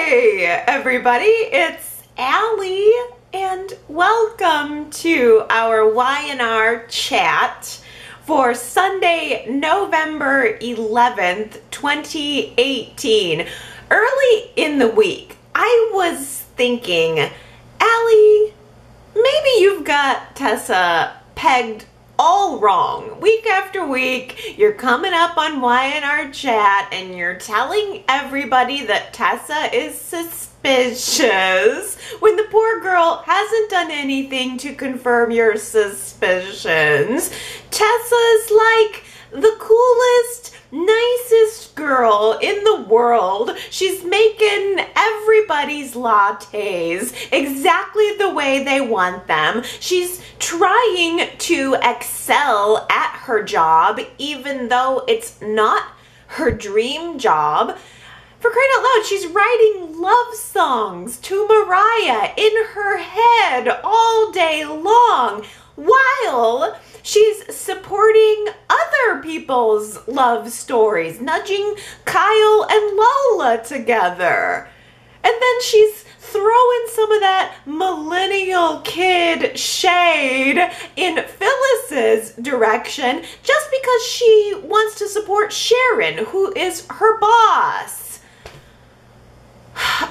Hey everybody, it's Allie and welcome to our Y&R Chat for Sunday, November 11th, 2018. Early in the week, I was thinking, Allie, maybe you've got Tessa pegged all wrong. Week after week, you're coming up on Y&R Chat and you're telling everybody that Tessa is suspicious when the poor girl hasn't done anything to confirm your suspicions. Tessa's like the coolest, nicest girl in the world. She's making everybody's lattes exactly the way they want them. She's trying to excel at her job even though it's not her dream job. For crying out loud, she's writing love songs to Mariah in her head all day long while she's supporting other people's love stories, nudging Kyle and Lola together. And then she's throwing some of that millennial kid shade in Phyllis's direction just because she wants to support Sharon, who is her boss.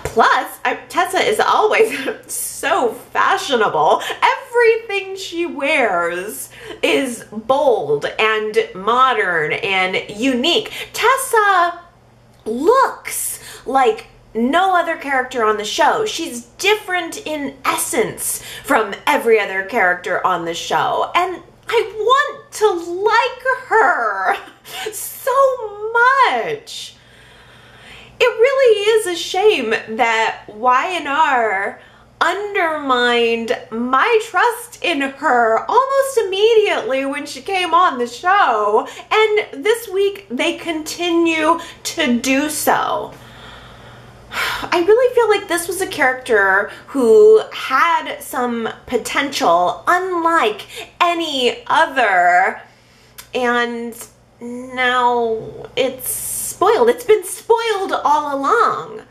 Plus, Tessa is always so fashionable. Everything she wears is bold and modern and unique. Tessa looks like no other character on the show. She's different in essence from every other character on the show. And I want to like her so much. It really is a shame that Y&R undermined my trust in her almost immediately when she came on the show, and this week they continue to do so. I really feel like this was a character who had some potential unlike any other, and now it's spoiled. It's been spoiled all along.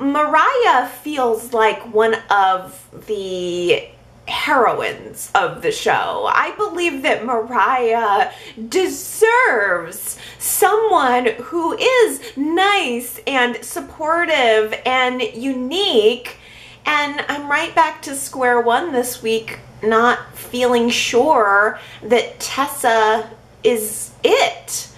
Mariah feels like one of the heroines of the show. I believe that Mariah deserves someone who is nice and supportive and unique, and I'm right back to square one this week, not feeling sure that Tessa is it.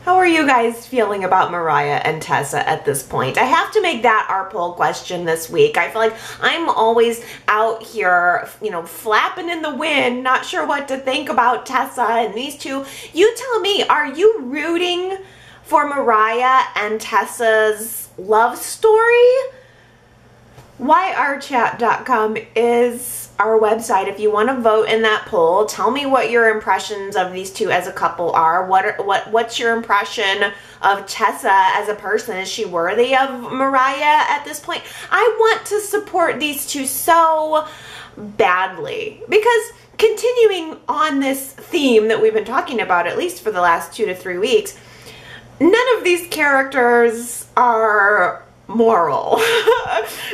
How are you guys feeling about Mariah and Tessa at this point? I have to make that our poll question this week. I feel like I'm always out here, flapping in the wind, not sure what to think about Tessa and these two. You tell me, are you rooting for Mariah and Tessa's love story? YRChat.com is our website. If you want to vote in that poll, tell me what your impressions of these two as a couple are. What's your impression of Tessa as a person? Is she worthy of Mariah at this point? I want to support these two so badly because continuing on this theme that we've been talking about at least for the last 2 to 3 weeks, none of these characters are moral.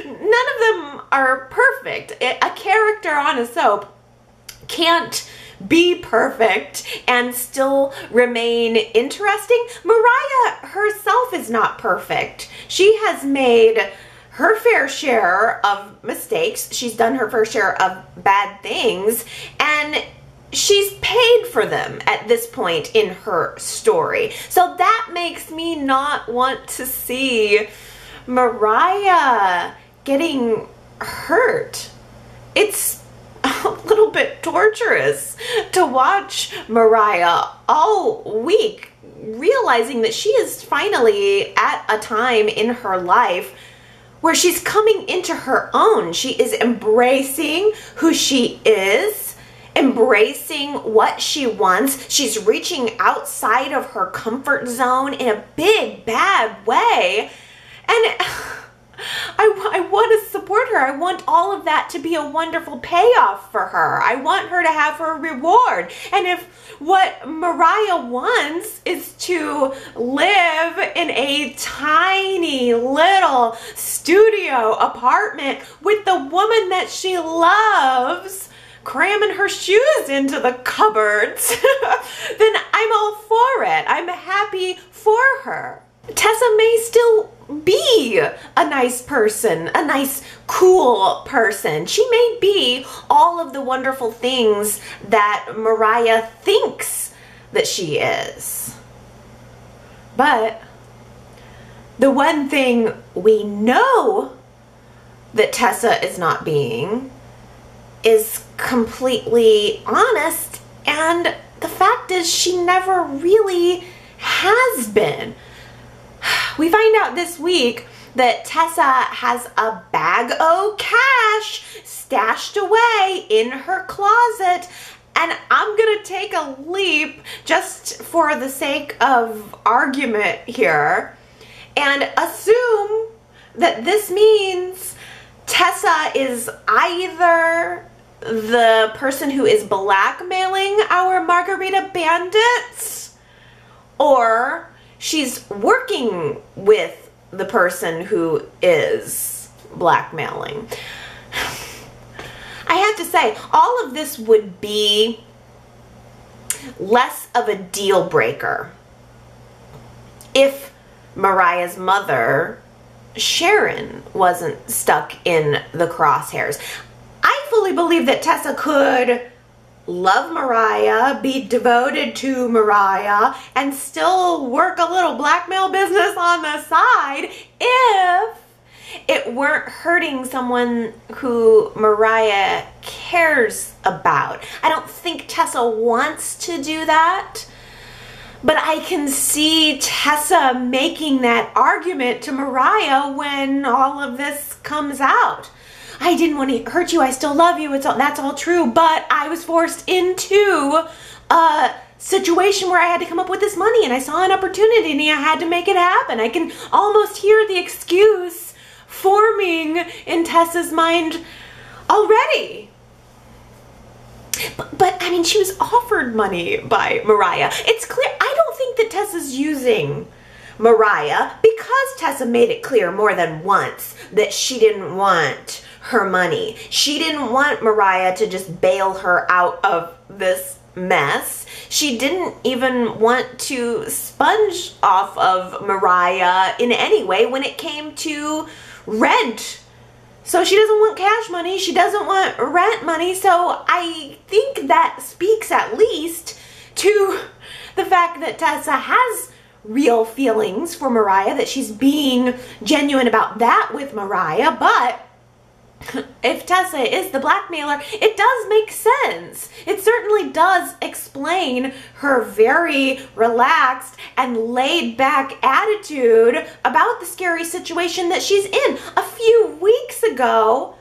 None of them are perfect. A character on a soap can't be perfect and still remain interesting. Mariah herself is not perfect. She has made her fair share of mistakes. She's done her fair share of bad things, and she's paid for them at this point in her story. So that makes me not want to see Mariah getting hurt. It's a little bit torturous to watch Mariah all week realizing that she is finally at a time in her life where she's coming into her own. She is embracing who she is, embracing what she wants. She's reaching outside of her comfort zone in a big, bad way. And I want to support her. I want all of that to be a wonderful payoff for her. I want her to have her reward. And if what Mariah wants is to live in a tiny little studio apartment with the woman that she loves, cramming her shoes into the cupboards, then I'm all for it. I'm happy for her. Tessa may still be a nice person, a nice, cool person. She may be all of the wonderful things that Mariah thinks that she is. But the one thing we know that Tessa is not being is completely honest, and the fact is she never really has been. We find out this week that Tessa has a bag o' cash stashed away in her closet, and I'm gonna take a leap just for the sake of argument here and assume that this means Tessa is either the person who is blackmailing our margarita bandits, or she's working with the person who is blackmailing. I have to say, all of this would be less of a deal breaker if Mariah's mother, Sharon, wasn't stuck in the crosshairs. I fully believe that Tessa could love Mariah, be devoted to Mariah, and still work a little blackmail business on the side if it weren't hurting someone who Mariah cares about. I don't think Tessa wants to do that, but I can see Tessa making that argument to Mariah when all of this comes out. I didn't want to hurt you. I still love you. That's all true. But I was forced into a situation where I had to come up with this money, and I saw an opportunity and I had to make it happen. I can almost hear the excuse forming in Tessa's mind already. But I mean, she was offered money by Mariah. It's clear. I don't think that Tessa's using Mariah because Tessa made it clear more than once that she didn't want her money. She didn't want Mariah to just bail her out of this mess. She didn't even want to sponge off of Mariah in any way when it came to rent. So she doesn't want cash money. She doesn't want rent money. So I think that speaks at least to the fact that Tessa has real feelings for Mariah, that she's being genuine about that with Mariah. But if Tessa is the blackmailer, it does make sense. It certainly does explain her very relaxed and laid back attitude about the scary situation that she's in. A few weeks ago,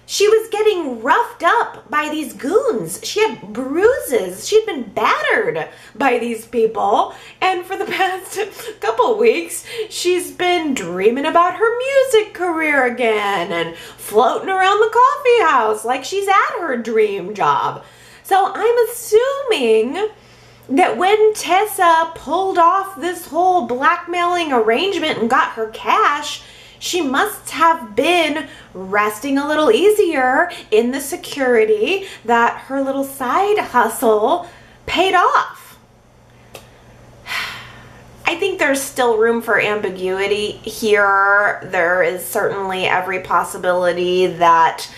she was getting roughed up by these goons. She had bruises. She'd been battered by these people. And for the past couple weeks, she's been dreaming about her music career again and floating around the coffee house like she's at her dream job. So I'm assuming that when Tessa pulled off this whole blackmailing arrangement and got her cash, she must have been resting a little easier in the security that her little side hustle paid off. I think there's still room for ambiguity here. There is certainly every possibility that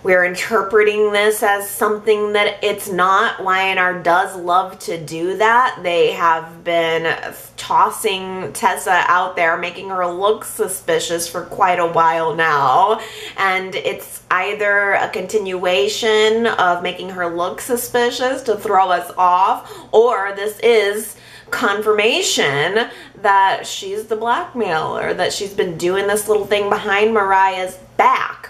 we're interpreting this as something that it's not. Y&R does love to do that. They have been tossing Tessa out there, making her look suspicious for quite a while now. And it's either a continuation of making her look suspicious to throw us off, or this is confirmation that she's the blackmailer, that she's been doing this little thing behind Mariah's back.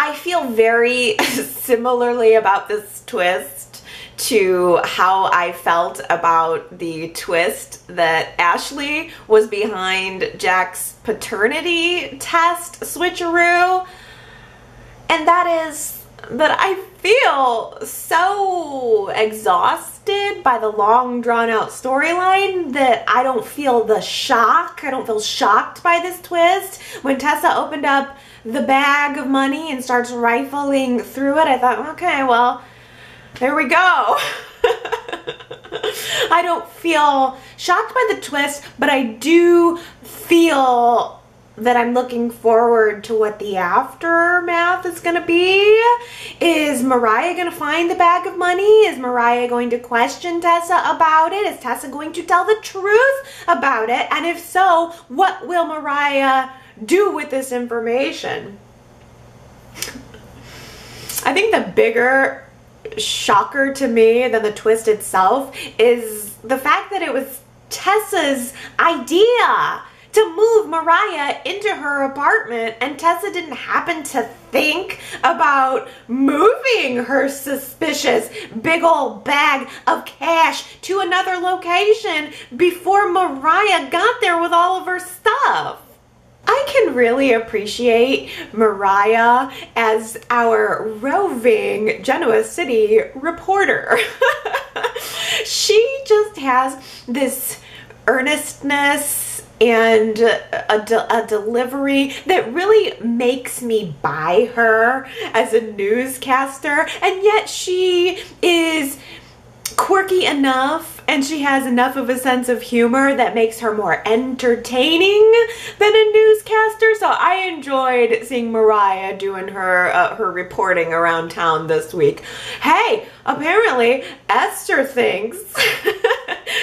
I feel very similarly about this twist to how I felt about the twist that Ashley was behind Jack's paternity test switcheroo. And that is that I feel so exhausted by the long drawn out storyline that I don't feel the shock. I don't feel shocked by this twist. When Tessa opened up the bag of money and starts rifling through it, I thought, okay, well, there we go. I don't feel shocked by the twist, but I do feel that I'm looking forward to what the aftermath is going to be. Is Mariah going to find the bag of money? Is Mariah going to question Tessa about it? Is Tessa going to tell the truth about it? And if so, what will Mariah do with this information? I think the bigger shocker to me than the twist itself is the fact that it was Tessa's idea to move Mariah into her apartment, and Tessa didn't happen to think about moving her suspicious big old bag of cash to another location before Mariah got there with all of her stuff. I can really appreciate Mariah as our roving Genoa City reporter. She just has this earnestness and a delivery that really makes me buy her as a newscaster, and yet she is quirky enough and she has enough of a sense of humor that makes her more entertaining than a newscaster. So I enjoyed seeing Mariah doing her reporting around town this week. Hey, apparently Esther thinks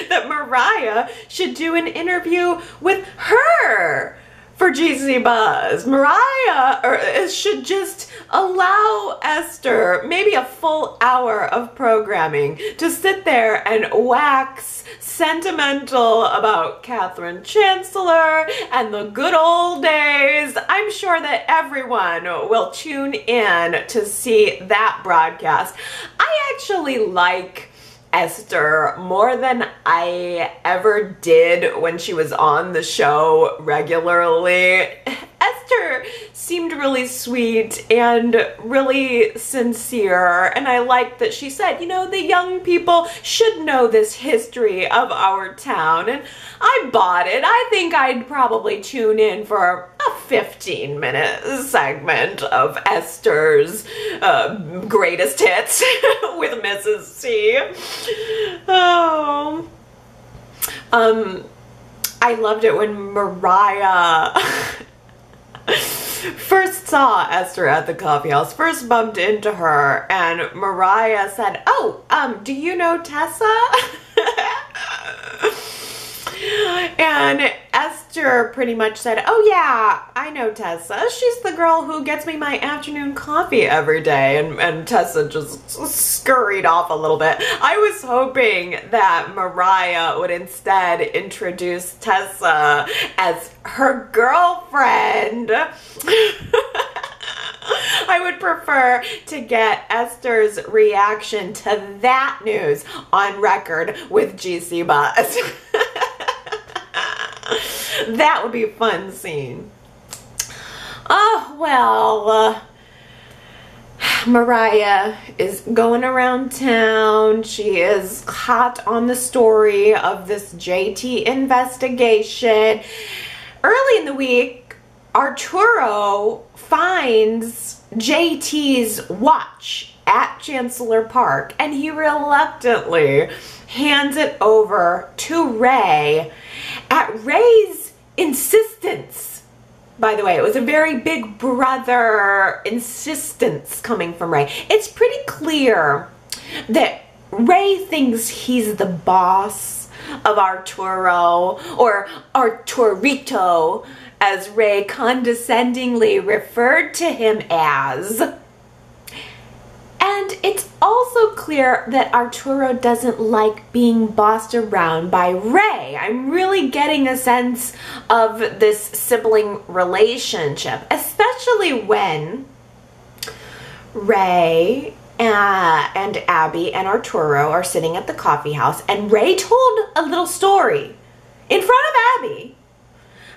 that Mariah should do an interview with her for GC Buzz. Mariah should just allow Esther maybe a full hour of programming to sit there and wax sentimental about Catherine Chancellor and the good old days. I'm sure that everyone will tune in to see that broadcast. I actually like Esther more than I ever did when she was on the show regularly. Esther seemed really sweet and really sincere, and I liked that she said, you know, the young people should know this history of our town, and I bought it. I think I'd probably tune in for a 15-minute segment of Esther's greatest hits with Mrs. C. Oh. I loved it when Mariah first saw Esther at the coffee house, first bumped into her, and Mariah said, oh, do you know Tessa? And Esther pretty much said, oh yeah, I know Tessa. She's the girl who gets me my afternoon coffee every day. And Tessa just scurried off a little bit. I was hoping that Mariah would instead introduce Tessa as her girlfriend. I would prefer to get Esther's reaction to that news on record with GC Buzz. That would be a fun scene. Oh, well, Mariah is going around town. She is hot on the story of this JT investigation. Early in the week, Arturo finds JT's watch at Chancellor Park, and he reluctantly hands it over to Rey at Rey's insistence. By the way, it was a very big brother insistence coming from Rey. It's pretty clear that Rey thinks he's the boss of Arturo, or Arturito, as Rey condescendingly referred to him as. And it's also clear that Arturo doesn't like being bossed around by Rey. I'm really getting a sense of this sibling relationship, especially when Rey and Abby and Arturo are sitting at the coffee house, and Rey told a little story in front of Abby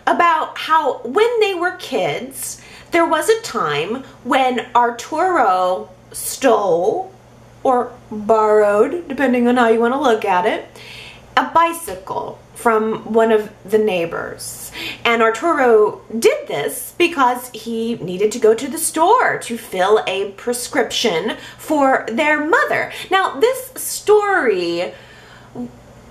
about how when they were kids, there was a time when Arturo stole or borrowed, depending on how you want to look at it, a bicycle from one of the neighbors. And Arturo did this because he needed to go to the store to fill a prescription for their mother. Now, this story,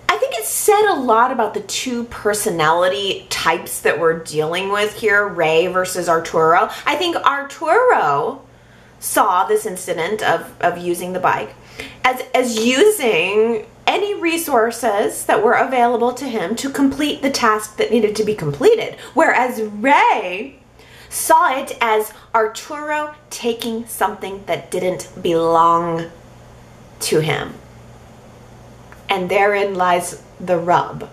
I think it said a lot about the two personality types that we're dealing with here, Rey versus Arturo. I think Arturo saw this incident of using the bike as using any resources that were available to him to complete the task that needed to be completed. Whereas Rey saw it as Arturo taking something that didn't belong to him. And therein lies the rub.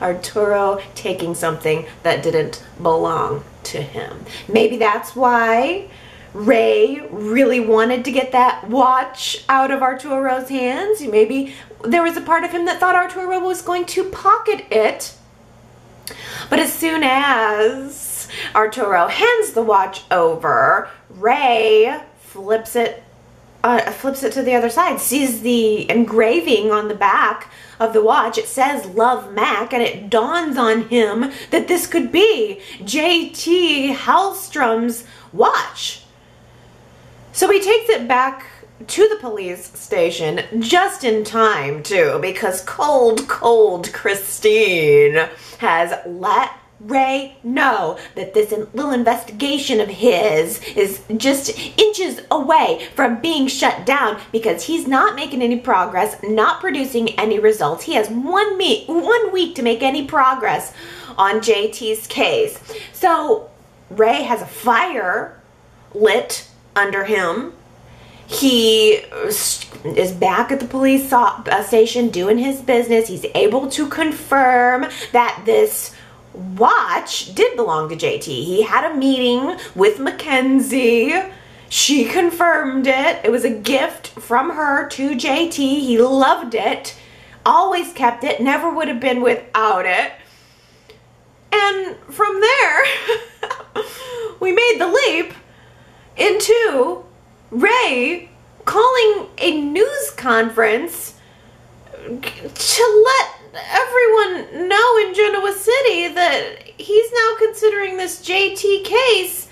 Arturo taking something that didn't belong to him. Maybe that's why Rey really wanted to get that watch out of Arturo's hands. Maybe there was a part of him that thought Arturo was going to pocket it. But as soon as Arturo hands the watch over, Rey flips it to the other side, sees the engraving on the back of the watch. It says Love Mac, and it dawns on him that this could be JT Hellstrom's watch. So he takes it back to the police station just in time, too, because cold Christine has let Rey know that this little investigation of his is just inches away from being shut down because he's not making any progress, not producing any results. He has 1 week to make any progress on JT's case. So Rey has a fire lit under him. He is back at the police station doing his business. He's able to confirm that this watch did belong to JT. He had a meeting with Mackenzie. She confirmed it. It was a gift from her to JT. He loved it. Always kept it. Never would have been without it. And from there, we made the leap into Rey calling a news conference to let everyone know in Genoa City that he's now considering this JT case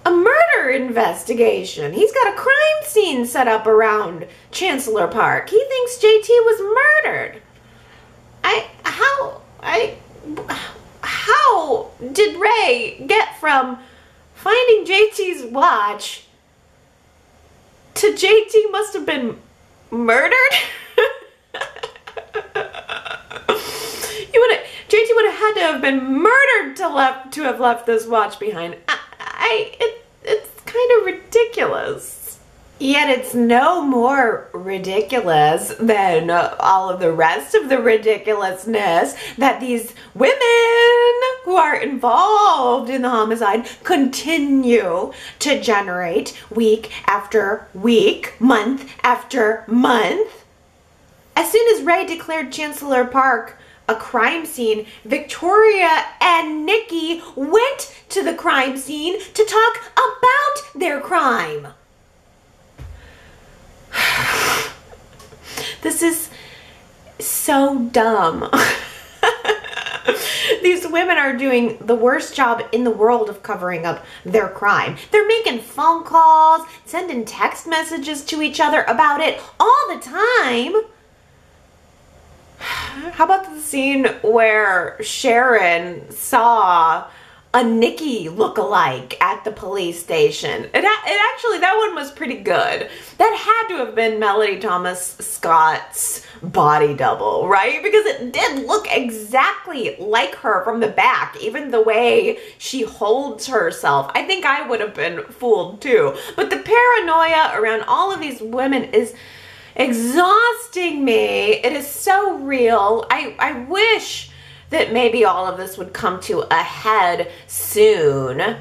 a murder investigation. He's got a crime scene set up around Chancellor Park. He thinks JT was murdered. How did Rey get from finding JT's watch to JT must have been murdered? JT would have had to have been murdered to have left this watch behind. It's kind of ridiculous. Yet it's no more ridiculous than all of the rest of the ridiculousness that these women who are involved in the homicide continue to generate week after week, month after month. As soon as Rey declared Chancellor Park a crime scene, Victoria and Nikki went to the crime scene to talk about their crime. This is so dumb. These women are doing the worst job in the world of covering up their crime. They're making phone calls, sending text messages to each other about it all the time. How about the scene where Sharon saw a Nikki look-alike at the police station? It actually, that one was pretty good. That had to have been Melody Thomas Scott's body double, right? Because it did look exactly like her from the back, even the way she holds herself. I think I would have been fooled too. But the paranoia around all of these women is exhausting me. It is so real. I wish that maybe all of this would come to a head soon,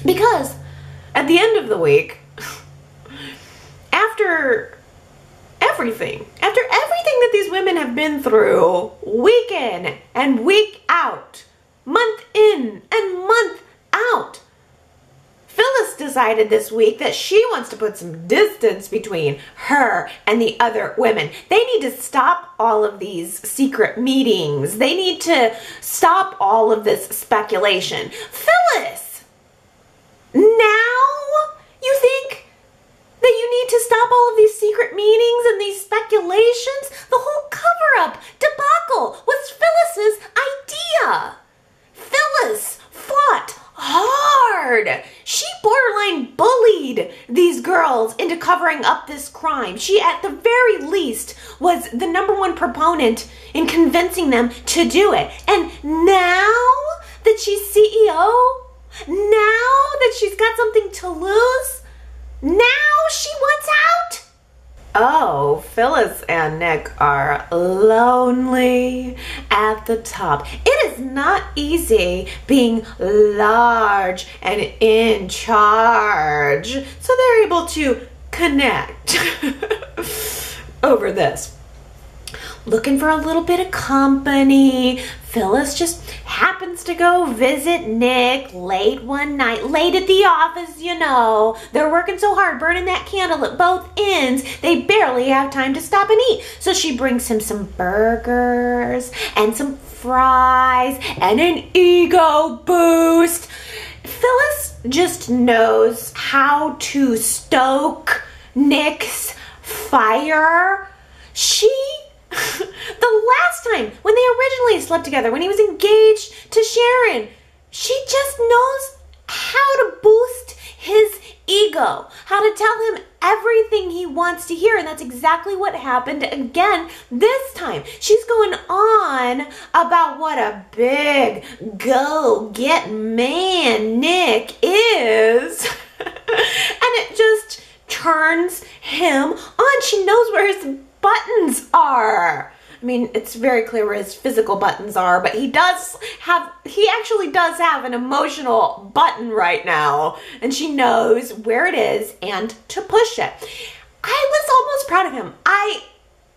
because at the end of the week, after everything that these women have been through, week in and week out, month in and month out, Phyllis decided this week that she wants to put some distance between her and the other women. They need to stop all of these secret meetings. They need to stop all of this speculation. Phyllis, now you think that you need to stop all of these secret meetings and these speculations? The whole cover-up debacle was Phyllis's idea. Phyllis fought hard. She borderline bullied these girls into covering up this crime. She, at the very least, was the #1 proponent in convincing them to do it. And now that she's CEO, now that she's got something to lose, now she wants out? Oh, Phyllis and Nick are lonely at the top. It is not easy being large and in charge. So they're able to connect over this. Looking for a little bit of company. Phyllis just happens to go visit Nick late one night, late at the office, you know. They're working so hard, burning that candle at both ends, they barely have time to stop and eat. So she brings him some burgers and some fries and an ego boost. Phyllis just knows how to stoke Nick's fire. The last time when they originally slept together, when he was engaged to Sharon, she just knows how to boost his ego, how to tell him everything he wants to hear, and that's exactly what happened again this time. She's going on about what a big go-get man Nick is, and it just turns him on. She knows where his buttons are. I mean, it's very clear where his physical buttons are, but he actually does have an emotional button right now, and she knows where it is and to push it. I was almost proud of him. I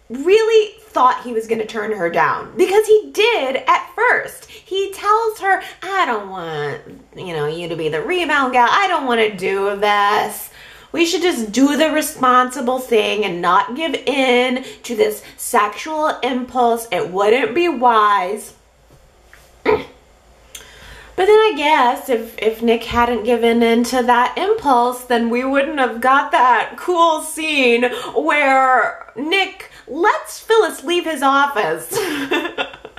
really thought he was going to turn her down, because he did at first. He tells her, I don't want, you to be the rebound gal. I don't want to do this. We should just do the responsible thing and not give in to this sexual impulse. It wouldn't be wise. But then I guess if Nick hadn't given in to that impulse, then we wouldn't have got that cool scene where Nick lets Phyllis leave his office.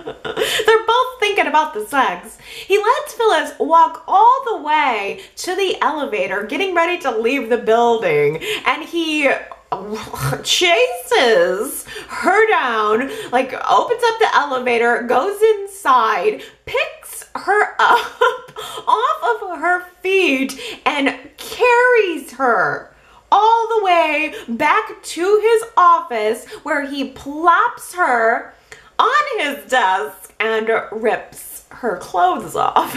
They're both thinking about the sex. He lets Phyllis walk all the way to the elevator, getting ready to leave the building, and he chases her down, like opens up the elevator, goes inside, picks her up off of her feet, and carries her all the way back to his office, where he plops her on his desk and rips her clothes off.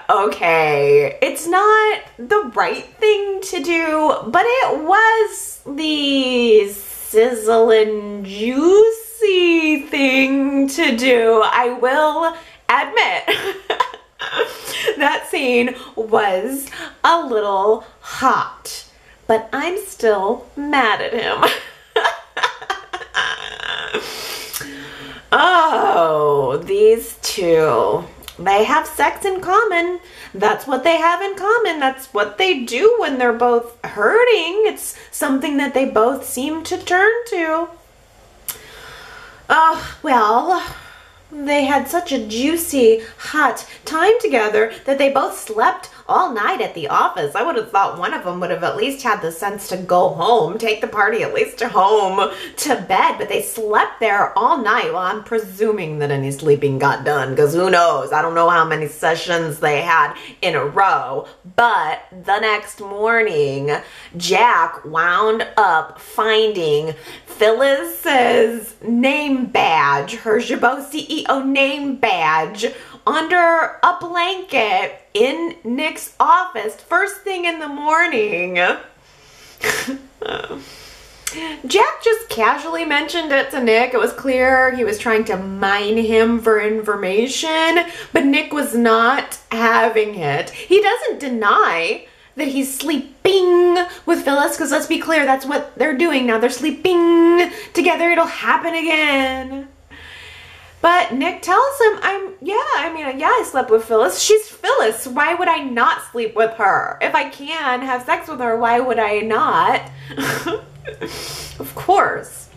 Okay. It's not the right thing to do, but it was the sizzling, juicy thing to do, I will admit. That scene was a little hot, but I'm still mad at him. Oh, these two. They have sex in common. That's what they have in common. That's what they do when they're both hurting. It's something that they both seem to turn to. Well, they had such a juicy, hot time together that they both slept all night at the office. I would have thought one of them would have at least had the sense to go home, take the party at least to home, to bed, but they slept there all night. Well, I'm presuming that any sleeping got done, because who knows? I don't know how many sessions they had in a row, but the next morning, Jack wound up finding Phyllis's name badge badge, her Jabot CEO name badge, under a blanket in Nick's office first thing in the morning. Jack just casually mentioned it to Nick. It was clear he was trying to mine him for information, but Nick was not having it. He doesn't deny that he's sleeping with Phyllis, because let's be clear, that's what they're doing now. They're sleeping together. It'll happen again. But Nick tells him, I slept with Phyllis. She's Phyllis. Why would I not sleep with her? If I can have sex with her, why would I not? Of course.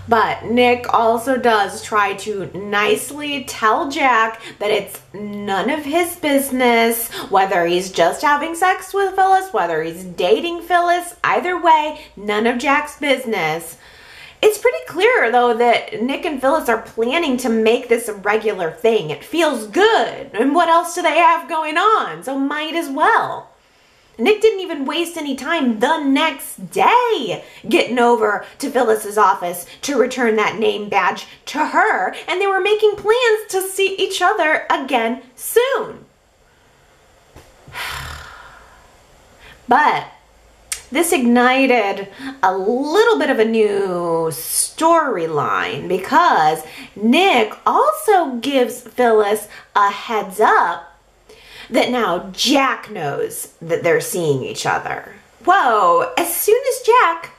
But Nick also does try to nicely tell Jack that it's none of his business whether he's just having sex with Phyllis, whether he's dating Phyllis. Either way, none of Jack's business. It's pretty clear, though, that Nick and Phyllis are planning to make this a regular thing. It feels good. And what else do they have going on? So might as well. Nick didn't even waste any time the next day getting over to Phyllis's office to return that name badge to her, and they were making plans to see each other again soon. But this ignited a little bit of a new storyline, because Nick also gives Phyllis a heads up that now Jack knows that they're seeing each other. Whoa, as soon as Jack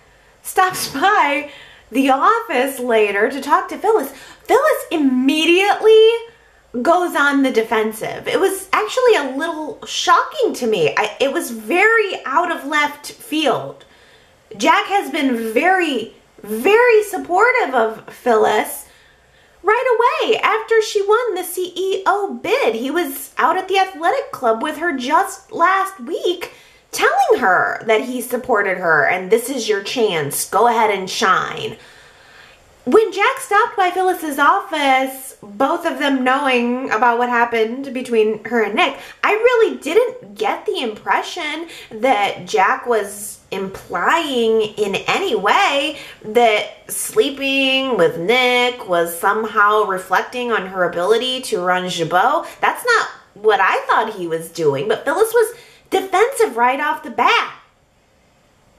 stops by the office later to talk to Phyllis, Phyllis immediately goes on the defensive. It was actually a little shocking to me. It was very out of left field. Jack has been very, very supportive of Phyllis right away after she won the CEO bid. He was out at the athletic club with her just last week, telling her that he supported her and this is your chance. Go ahead and shine. When Jack stopped by Phyllis's office, both of them knowing about what happened between her and Nick, I really didn't get the impression that Jack was implying in any way that sleeping with Nick was somehow reflecting on her ability to run Jabot. That's not what I thought he was doing, but Phyllis was defensive right off the bat.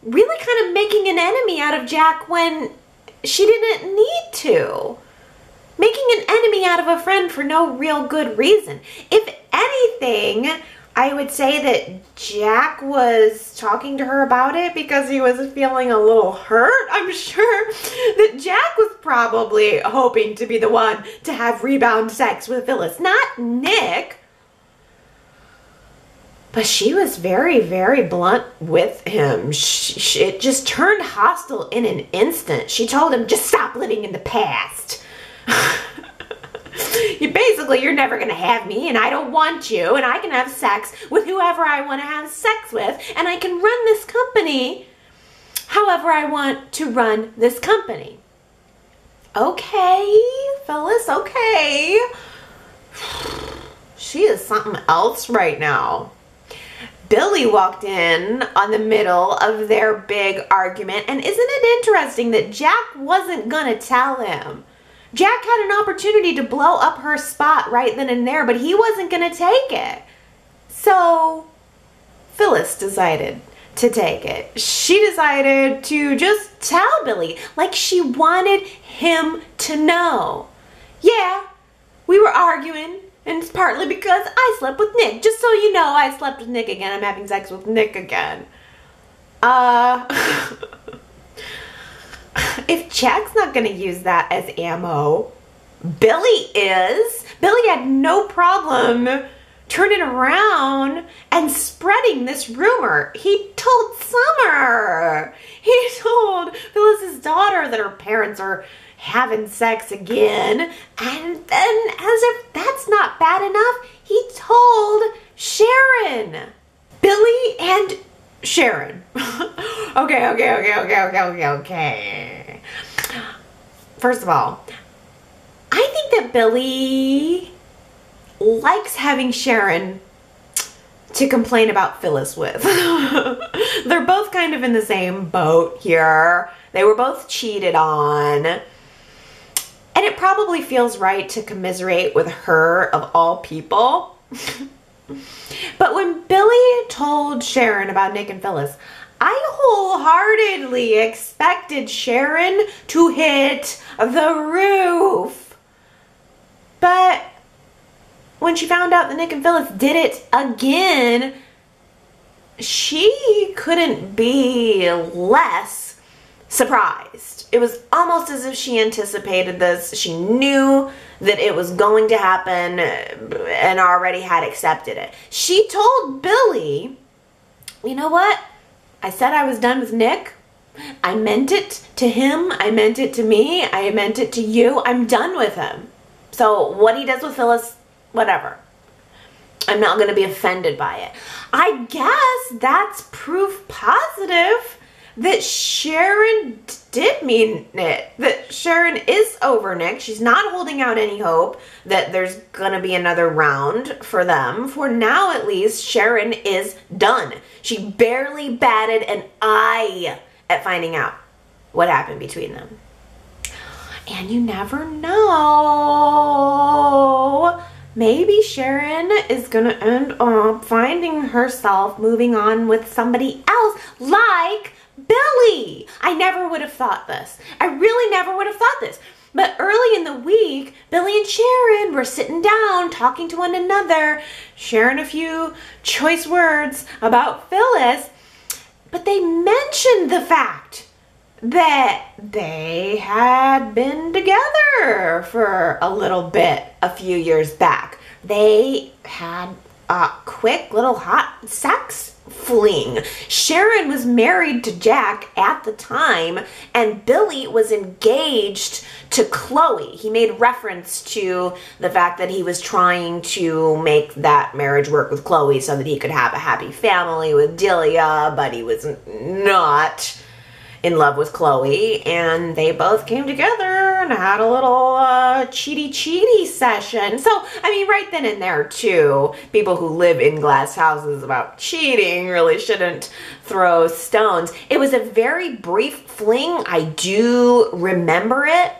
Really kind of making an enemy out of Jack when she didn't need to. Making an enemy out of a friend for no real good reason. If anything, I would say that Jack was talking to her about it because he was feeling a little hurt. I'm sure that Jack was probably hoping to be the one to have rebound sex with Phyllis, not Nick. But she was very, very blunt with him. It just turned hostile in an instant. She told him, just stop living in the past. You're never going to have me, and I don't want you, and I can have sex with whoever I want to have sex with, and I can run this company however I want to run this company. Okay, Phyllis, okay. She is something else right now. Billy walked in on the middle of their big argument, and isn't it interesting that Jack wasn't gonna tell him? Jack had an opportunity to blow up her spot right then and there, but he wasn't gonna take it. So Phyllis decided to take it. She decided to just tell Billy, like she wanted him to know. Yeah, we were arguing. And it's partly because I slept with Nick. Just so you know, I slept with Nick again. I'm having sex with Nick again. If Jack's not going to use that as ammo, Billy is. Billy had no problem turning around and spreading this rumor. He told Summer. He told Phyllis's daughter that her parents are having sex again, and then as if that's not bad enough, he told Sharon. Billy and Sharon. Okay. First of all, I think that Billy likes having Sharon to complain about Phyllis with. They're both kind of in the same boat here. They were both cheated on. And it probably feels right to commiserate with her of all people. But when Billy told Sharon about Nick and Phyllis, I wholeheartedly expected Sharon to hit the roof. But when she found out that Nick and Phyllis did it again, she couldn't be less surprised. It was almost as if she anticipated this. She knew that it was going to happen and already had accepted it. She told Billy, you know what? I said I was done with Nick. I meant it to him. I meant it to me. I meant it to you. I'm done with him. So what he does with Phyllis, whatever. I'm not going to be offended by it. I guess that's proof positive that Sharon did mean it. That Sharon is over Nick. She's not holding out any hope that there's going to be another round for them. For now, at least, Sharon is done. She barely batted an eye at finding out what happened between them. And you never know. Maybe Sharon is gonna end up finding herself moving on with somebody else, like Billy. I never would have thought this. I really never would have thought this. But early in the week, Billy and Sharon were sitting down talking to one another, sharing a few choice words about Phyllis. But they mentioned the fact that they had been together for a little bit a few years back. They had a quick little hot sex fling. Sharon was married to Jack at the time, and Billy was engaged to Chloe. He made reference to the fact that he was trying to make that marriage work with Chloe so that he could have a happy family with Delia, but he was not in love with Chloe, and they both came together and had a little cheaty session. So, I mean, right then and there, too, people who live in glass houses about cheating really shouldn't throw stones. It was a very brief fling. I do remember it.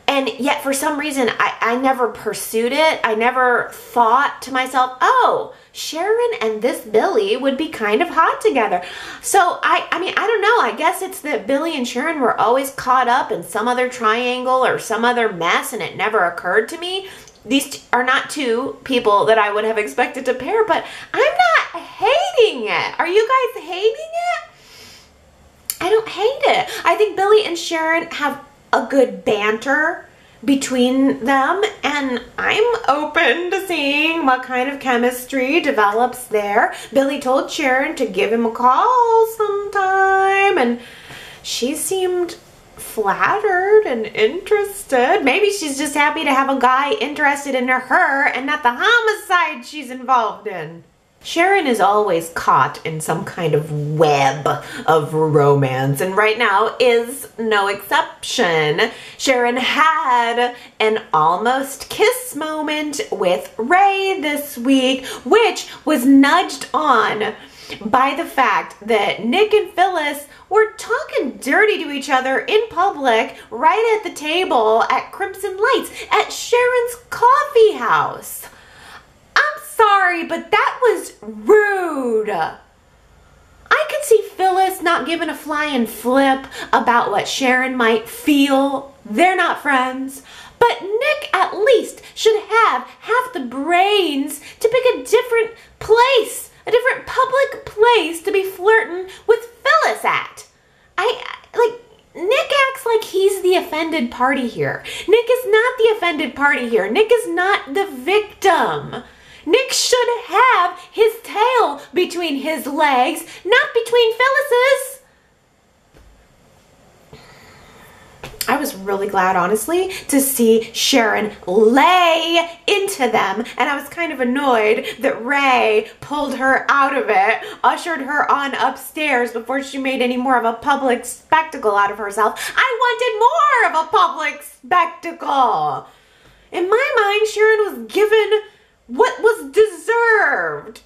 And yet, for some reason, I never pursued it. I never thought to myself, oh, Sharon and this Billy would be kind of hot together. So, I mean, I don't know. I guess it's that Billy and Sharon were always caught up in some other triangle or some other mess, and it never occurred to me. These are not two people that I would have expected to pair, but I'm not hating it. Are you guys hating it? I don't hate it. I think Billy and Sharon have a good banter between them, and I'm open to seeing what kind of chemistry develops there. Billy told Sharon to give him a call sometime, and she seemed flattered and interested. Maybe she's just happy to have a guy interested in her and not the homicide she's involved in. Sharon is always caught in some kind of web of romance, and right now is no exception. Sharon had an almost kiss moment with Rey this week, which was nudged on by the fact that Nick and Phyllis were talking dirty to each other in public right at the table at Crimson Lights at Sharon's coffee house. I'm sorry, but that was rude. I could see Phyllis not giving a flying flip about what Sharon might feel. They're not friends. But Nick at least should have half the brains to pick a different place, a different public place to be flirting with Phyllis at. Nick acts like he's the offended party here. Nick is not the offended party here. Nick is not the victim. Nick should have his tail between his legs, not between Phyllis's. I was really glad, honestly, to see Sharon lay into them, and I was kind of annoyed that Rey pulled her out of it, ushered her on upstairs before she made any more of a public spectacle out of herself. I wanted more of a public spectacle. In my mind, Sharon was given what was deserved.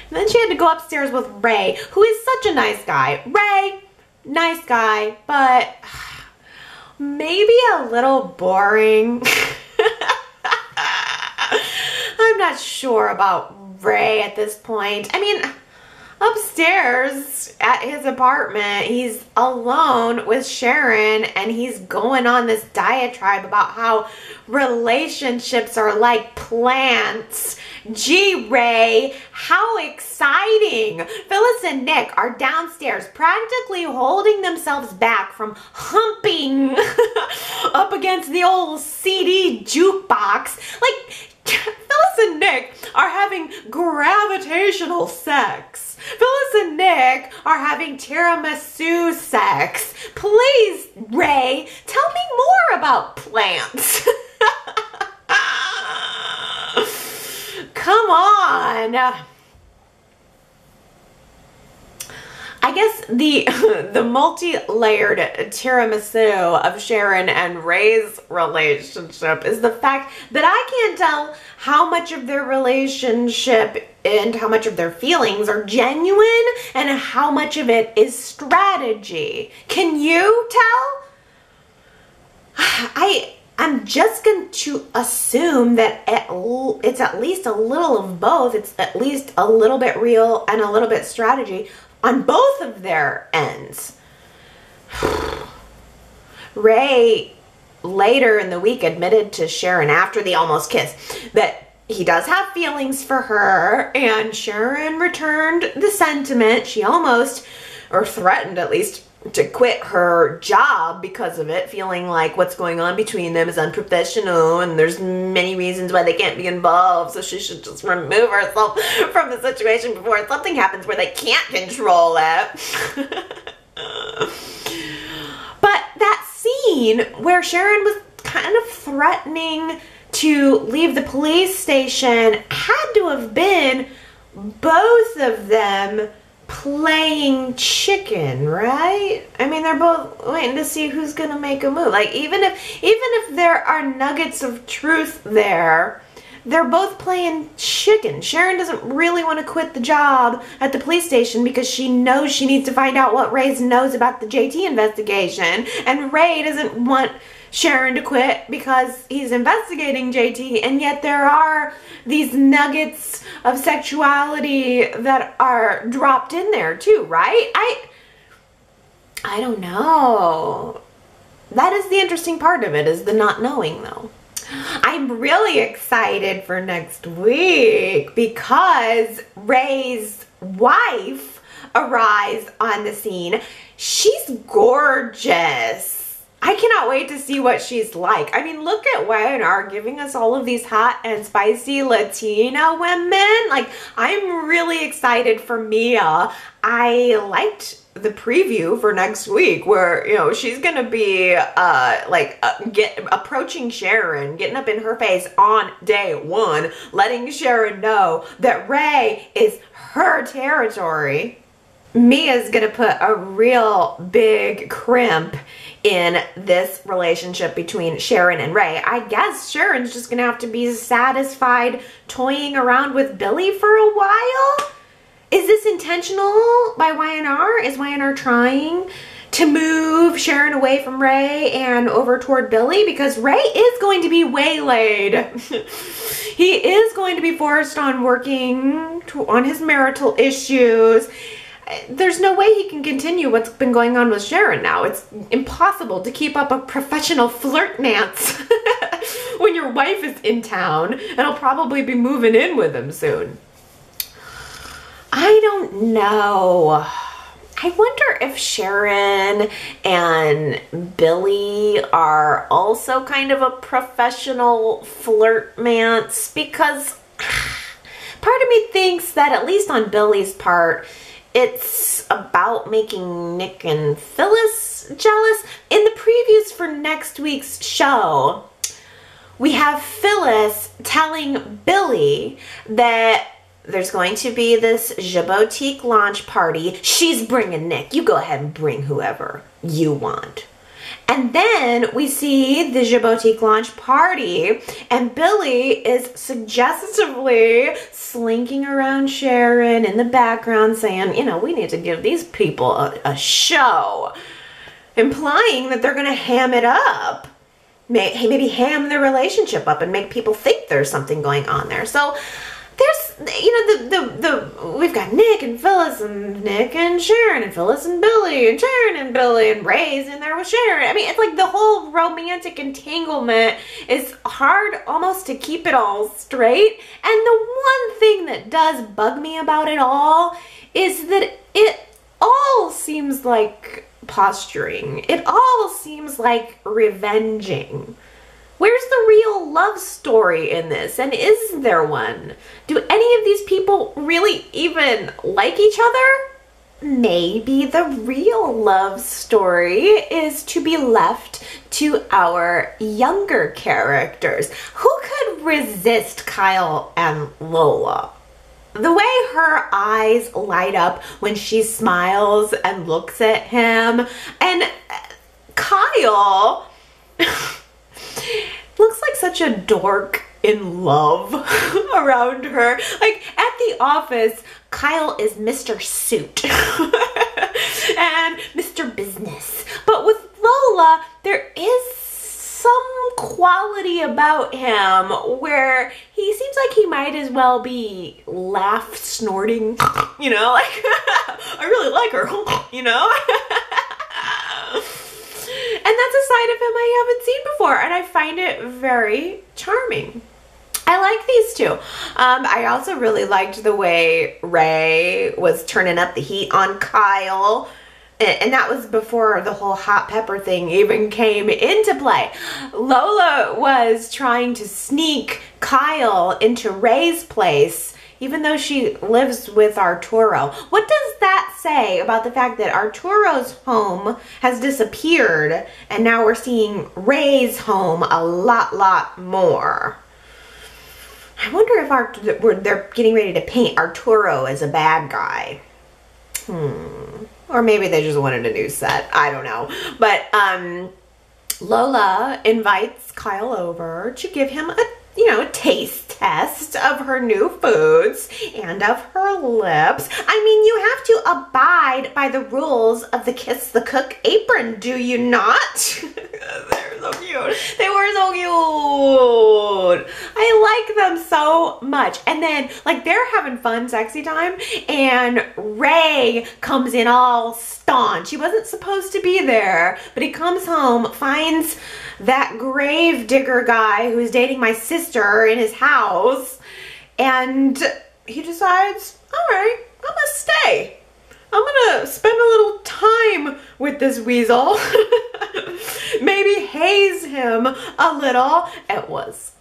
And then she had to go upstairs with Rey, who is such a nice guy. Rey, nice guy, but maybe a little boring. I'm not sure about Rey at this point. I mean, upstairs at his apartment, he's alone with Sharon and he's going on this diatribe about how relationships are like plants. Gee, Rey, how exciting. Phyllis and Nick are downstairs practically holding themselves back from humping up against the old CD jukebox. Like, Phyllis and Nick are having gravitational sex. Phyllis and Nick are having tiramisu sex. Please, Rey, tell me more about plants. Come on. I guess the multi-layered tiramisu of Sharon and Rey's relationship is the fact that I can't tell how much of their relationship and how much of their feelings are genuine and how much of it is strategy. Can you tell? I'm just going to assume that it's at least a little of both. It's at least a little bit real and a little bit strategy on both of their ends. Rey later in the week admitted to Sharon after the almost kiss that he does have feelings for her, and Sharon returned the sentiment. She almost, or threatened at least, to quit her job because of it, feeling like what's going on between them is unprofessional and there's many reasons why they can't be involved, so she should just remove herself from the situation before something happens where they can't control it. But that scene where Sharon was kind of threatening to leave the police station had to have been both of them playing chicken, right? I mean, they're both waiting to see who's gonna make a move. Like, even if there are nuggets of truth there, they're both playing chicken. Sharon doesn't really want to quit the job at the police station because she knows she needs to find out what Rey knows about the JT investigation, and Rey doesn't want Sharon to quit because he's investigating JT, and yet there are these nuggets of sexuality that are dropped in there too, right? I don't know. That is the interesting part of it, is the not knowing, though. I'm really excited for next week because Rey's wife arrives on the scene. She's gorgeous. I cannot wait to see what she's like. I mean, look at Y&R giving us all of these hot and spicy Latina women. Like, I'm really excited for Mia. I liked the preview for next week where, you know, she's gonna be approaching Sharon, getting up in her face on day one, letting Sharon know that Rey is her territory. Mia's gonna put a real big crimp in this relationship between Sharon and Rey. I guess Sharon's just gonna have to be satisfied toying around with Billy for a while. Is this intentional by Y&R? Is Y&R trying to move Sharon away from Rey and over toward Billy? Because Rey is going to be waylaid. He is going to be forced on working on his marital issues. There's no way he can continue what's been going on with Sharon now. It's impossible to keep up a professional flirtmance when your wife is in town, and he'll probably be moving in with him soon. I don't know. I wonder if Sharon and Billy are also kind of a professional flirtmance, because part of me thinks that, at least on Billy's part, it's about making Nick and Phyllis jealous. In the previews for next week's show, we have Phyllis telling Billy that there's going to be this Jabotique launch party. She's bringing Nick. You go ahead and bring whoever you want. And then we see the Jabotique launch party, and Billy is suggestively slinking around Sharon in the background saying, you know, we need to give these people a show. implying that they're going to ham it up. Maybe ham their relationship up and make people think there's something going on there. So there's, you know, we've got Nick and Phyllis and Nick and Sharon and Phyllis and Billy and Sharon and Billy and Rey's in there with Sharon. I mean, it's like the whole romantic entanglement is hard almost to keep it all straight. And the one thing that does bug me about it all is that it all seems like posturing. It all seems like revenging. Where's the real love story in this? And is there one? Do any of these people really even like each other? Maybe the real love story is to be left to our younger characters. Who could resist Kyle and Lola? The way her eyes light up when she smiles and looks at him, and Kyle looks like such a dork in love around her. Like at the office, Kyle is Mr. Suit and Mr. Business. But with Lola, there is some quality about him where he seems like he might as well be laugh snorting, you know, like I really like her, you know. And that's a side of him I haven't seen before, and I find it very charming. I like these two. I also really liked the way Rey was turning up the heat on Kyle. And that was before the whole hot pepper thing even came into play. Lola was trying to sneak Kyle into Rey's place, even though she lives with Arturo. What does that say about the fact that Arturo's home has disappeared and now we're seeing Rey's home a lot more? I wonder if they're getting ready to paint Arturo as a bad guy. Or maybe they just wanted a new set. I don't know. But Lola invites Kyle over to give him a taste test of her new foods and of her lips. I mean, you have to abide by the rules of the Kiss the Cook apron, do you not? They're so cute. They were so cute. I like them so much. And then, like, they're having fun, sexy time, and Rey comes in all staunch. He wasn't supposed to be there, but he comes home, finds that grave digger guy who's dating my sister in his house, and he decides, all right, I'm gonna stay. I'm gonna spend a little time with this weasel. Maybe haze him a little. It was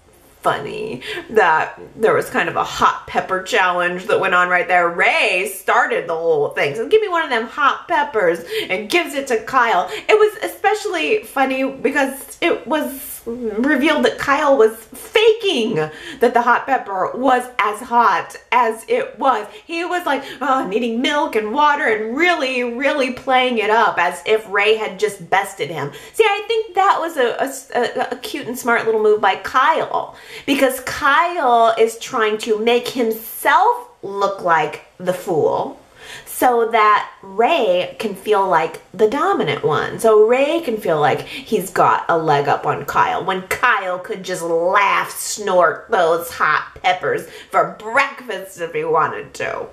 funny that there was kind of a hot pepper challenge that went on right there. Rey started the whole thing. So give me one of them hot peppers, and gives it to Kyle. It was especially funny because it was revealed that Kyle was faking that the hot pepper was as hot as it was. He was like, oh, needing milk and water and really playing it up as if Rey had just bested him. See, I think that was a cute and smart little move by Kyle, because Kyle is trying to make himself look like the fool, so that Rey can feel like the dominant one. So Rey can feel like he's got a leg up on Kyle, when Kyle could just laugh, snort those hot peppers for breakfast if he wanted to.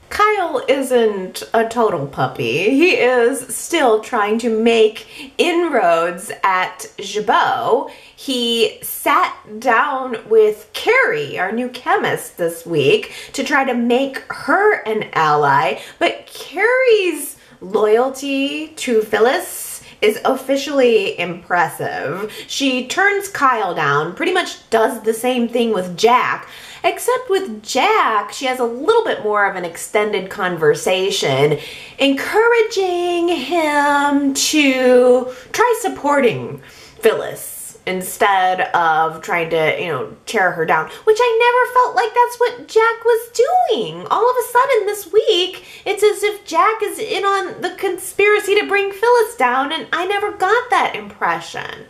Kyle isn't a total puppy. He is still trying to make inroads at Jabot. He sat down with Kerry, our new chemist, this week to try to make her an ally, but Kerry's loyalty to Phyllis is officially impressive. She turns Kyle down, pretty much does the same thing with Jack, except with Jack, she has a little bit more of an extended conversation, encouraging him to try supporting Phyllis instead of trying to, tear her down, which I never felt like that's what Jack was doing. All of a sudden this week, it's as if Jack is in on the conspiracy to bring Phyllis down, and I never got that impression.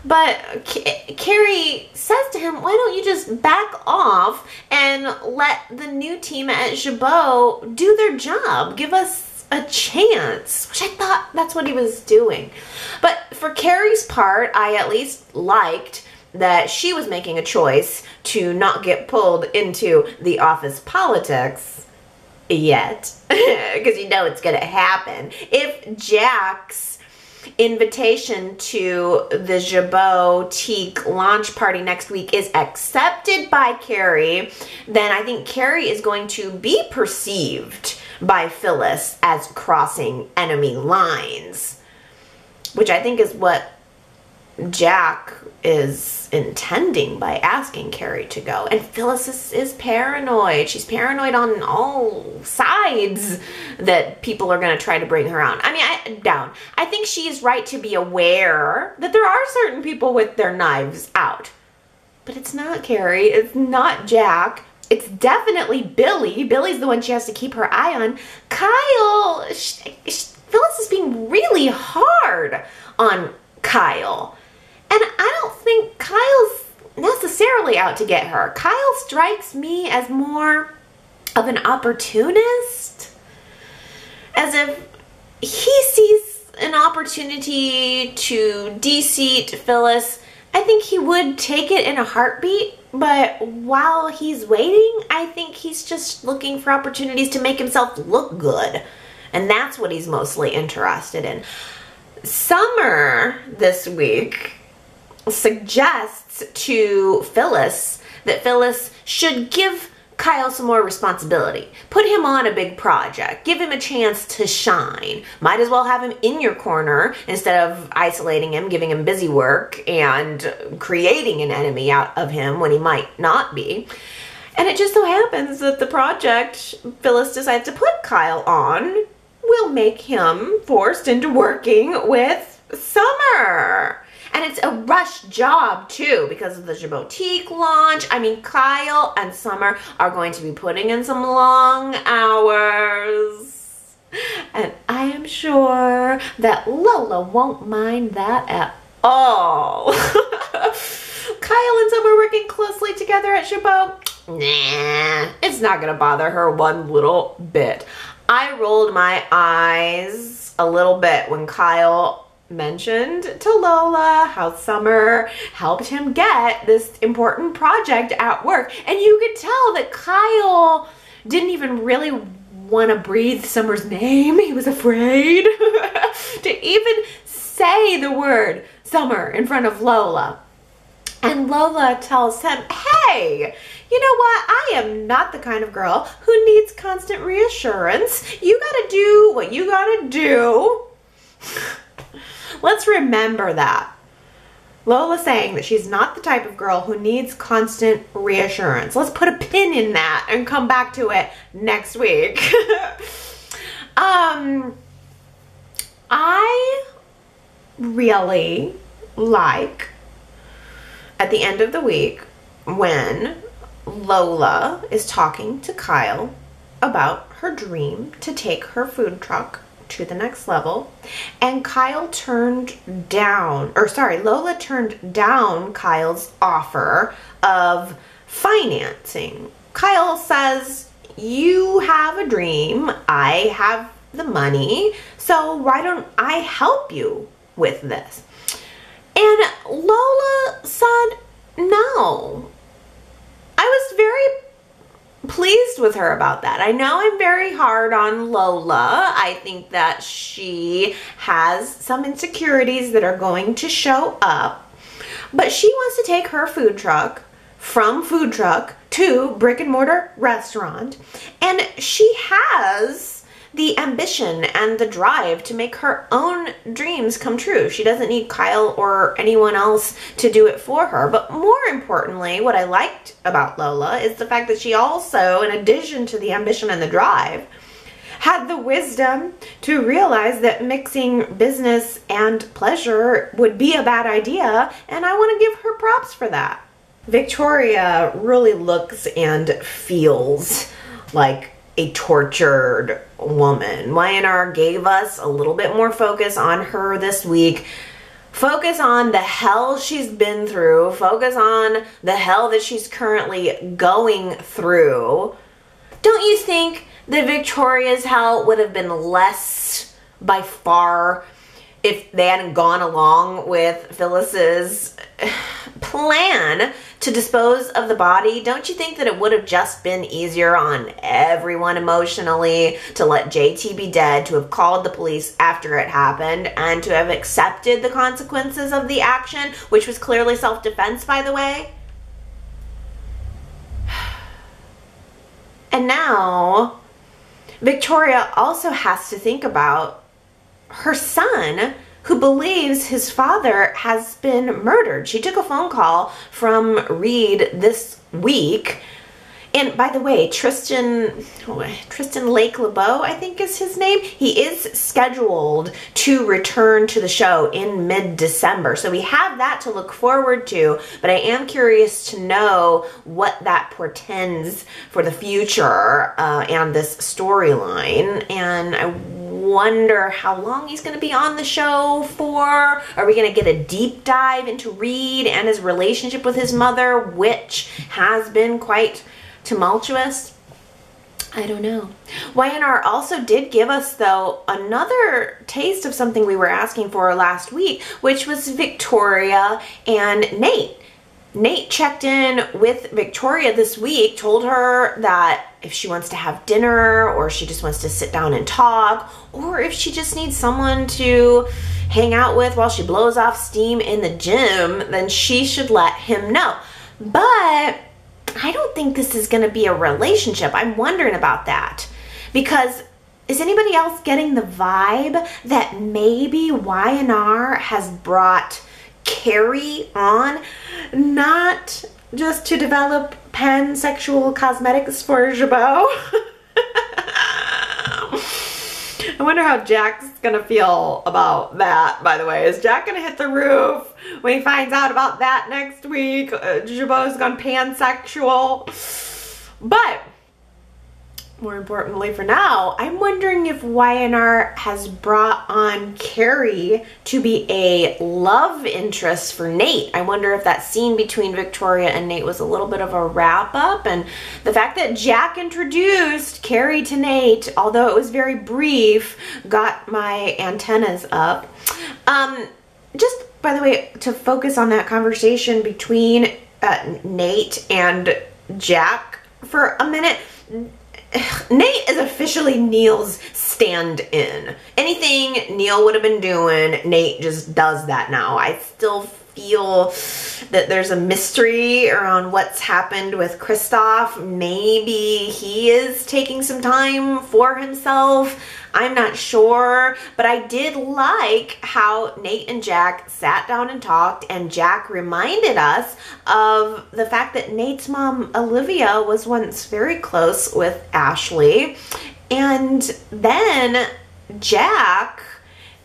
But Kerry says to him, why don't you just back off and let the new team at Jabot do their job? Give us a chance, which I thought that's what he was doing. But for Kerry's part, I at least liked that she was making a choice to not get pulled into the office politics yet, because you know it's gonna happen. If Jack's invitation to the Jabot Teak launch party next week is accepted by Kerry, then I think Kerry is going to be perceived by Phyllis as crossing enemy lines, which I think is what Jack is intending by asking Kerry to go. And Phyllis is paranoid. She's paranoid on all sides that people are going to try to bring her on. I mean, I think she's right to be aware that there are certain people with their knives out. But it's not Kerry. It's not Jack. It's definitely Billy. Billy's the one she has to keep her eye on. Kyle, Phyllis is being really hard on Kyle. And I don't think Kyle's necessarily out to get her. Kyle strikes me as more of an opportunist. As if he sees an opportunity to de-seat Phyllis. I think he would take it in a heartbeat. But while he's waiting, I think he's just looking for opportunities to make himself look good. And that's what he's mostly interested in. Summer this week suggests to Phyllis that Phyllis should give Kyle some more responsibility. Put him on a big project. Give him a chance to shine. Might as well have him in your corner instead of isolating him, giving him busy work, and creating an enemy out of him when he might not be. And it just so happens that the project Phyllis decides to put Kyle on will make him forced into working with Summer. And it's a rush job, too, because of the Jabot Teak launch. I mean, Kyle and Summer are going to be putting in some long hours. And I am sure that Lola won't mind that at all. Kyle and Summer working closely together at Jabot? Nah, it's not going to bother her one little bit. I rolled my eyes a little bit when Kyle mentioned to Lola how Summer helped him get this important project at work. And you could tell that Kyle didn't even really want to breathe Summer's name. He was afraid to even say the word Summer in front of Lola. And Lola tells him, hey, you know what? I am not the kind of girl who needs constant reassurance. You gotta do what you gotta do. Let's remember that. Lola saying that she's not the type of girl who needs constant reassurance. Let's put a pin in that and come back to it next week. I really like at the end of the week when Lola is talking to Kyle about her dream to take her food truck to the next level, and Lola turned down Kyle's offer of financing. Kyle says, you have a dream, I have the money, so why don't I help you with this? And Lola said no. I was very pleased with her about that. I know I'm very hard on Lola. I think that she has some insecurities that are going to show up, but she wants to take her food truck from food truck to brick and mortar restaurant, and she has the ambition and the drive to make her own dreams come true. She doesn't need Kyle or anyone else to do it for her. But more importantly, what I liked about Lola is the fact that she also, in addition to the ambition and the drive, had the wisdom to realize that mixing business and pleasure would be a bad idea, and I want to give her props for that. Victoria really looks and feels like a tortured woman. Y&R gave us a little bit more focus on her this week. Focus on the hell she's been through. Focus on the hell that she's currently going through. Don't you think that Victoria's help would have been less by far if they hadn't gone along with Phyllis's plan to dispose of the body? Don't you think that it would have just been easier on everyone emotionally to let JT be dead, to have called the police after it happened, and to have accepted the consequences of the action, which was clearly self-defense, by the way? And now Victoria also has to think about her son, who believes his father has been murdered. She took a phone call from Reed this week. And by the way, Tristan Lake LeBeau, I think is his name. He is scheduled to return to the show in mid-December. So we have that to look forward to, but I am curious to know what that portends for the future and this storyline. And I wonder how long he's going to be on the show for. Are we going to get a deep dive into Reed and his relationship with his mother, which has been quite tumultuous? I don't know. Y&R also did give us, though, another taste of something we were asking for last week, which was Victoria and Nate. Nate checked in with Victoria this week, told her that if she wants to have dinner, or she just wants to sit down and talk, or if she just needs someone to hang out with while she blows off steam in the gym, then she should let him know. But I don't think this is going to be a relationship. I'm wondering about that, because is anybody else getting the vibe that maybe Y&R has brought Kerry on, not just to develop pansexual cosmetics for Jabot? I wonder how Jack's gonna feel about that, by the way. Is Jack gonna hit the roof when he finds out about that next week? Jabot's gone pansexual. But more importantly for now, I'm wondering if Y&R has brought on Kerry to be a love interest for Nate. I wonder if that scene between Victoria and Nate was a little bit of a wrap-up, and the fact that Jack introduced Kerry to Nate, although it was very brief, got my antennas up. Just, by the way, to focus on that conversation between Nate and Jack for a minute, Nate is officially Neil's stand-in. Anything Neil would have been doing, Nate just does that now. I still feel that there's a mystery around what's happened with Kristoff. Maybe he is taking some time for himself. I'm not sure, but I did like how Nate and Jack sat down and talked, and Jack reminded us of the fact that Nate's mom, Olivia, was once very close with Ashley. And then Jack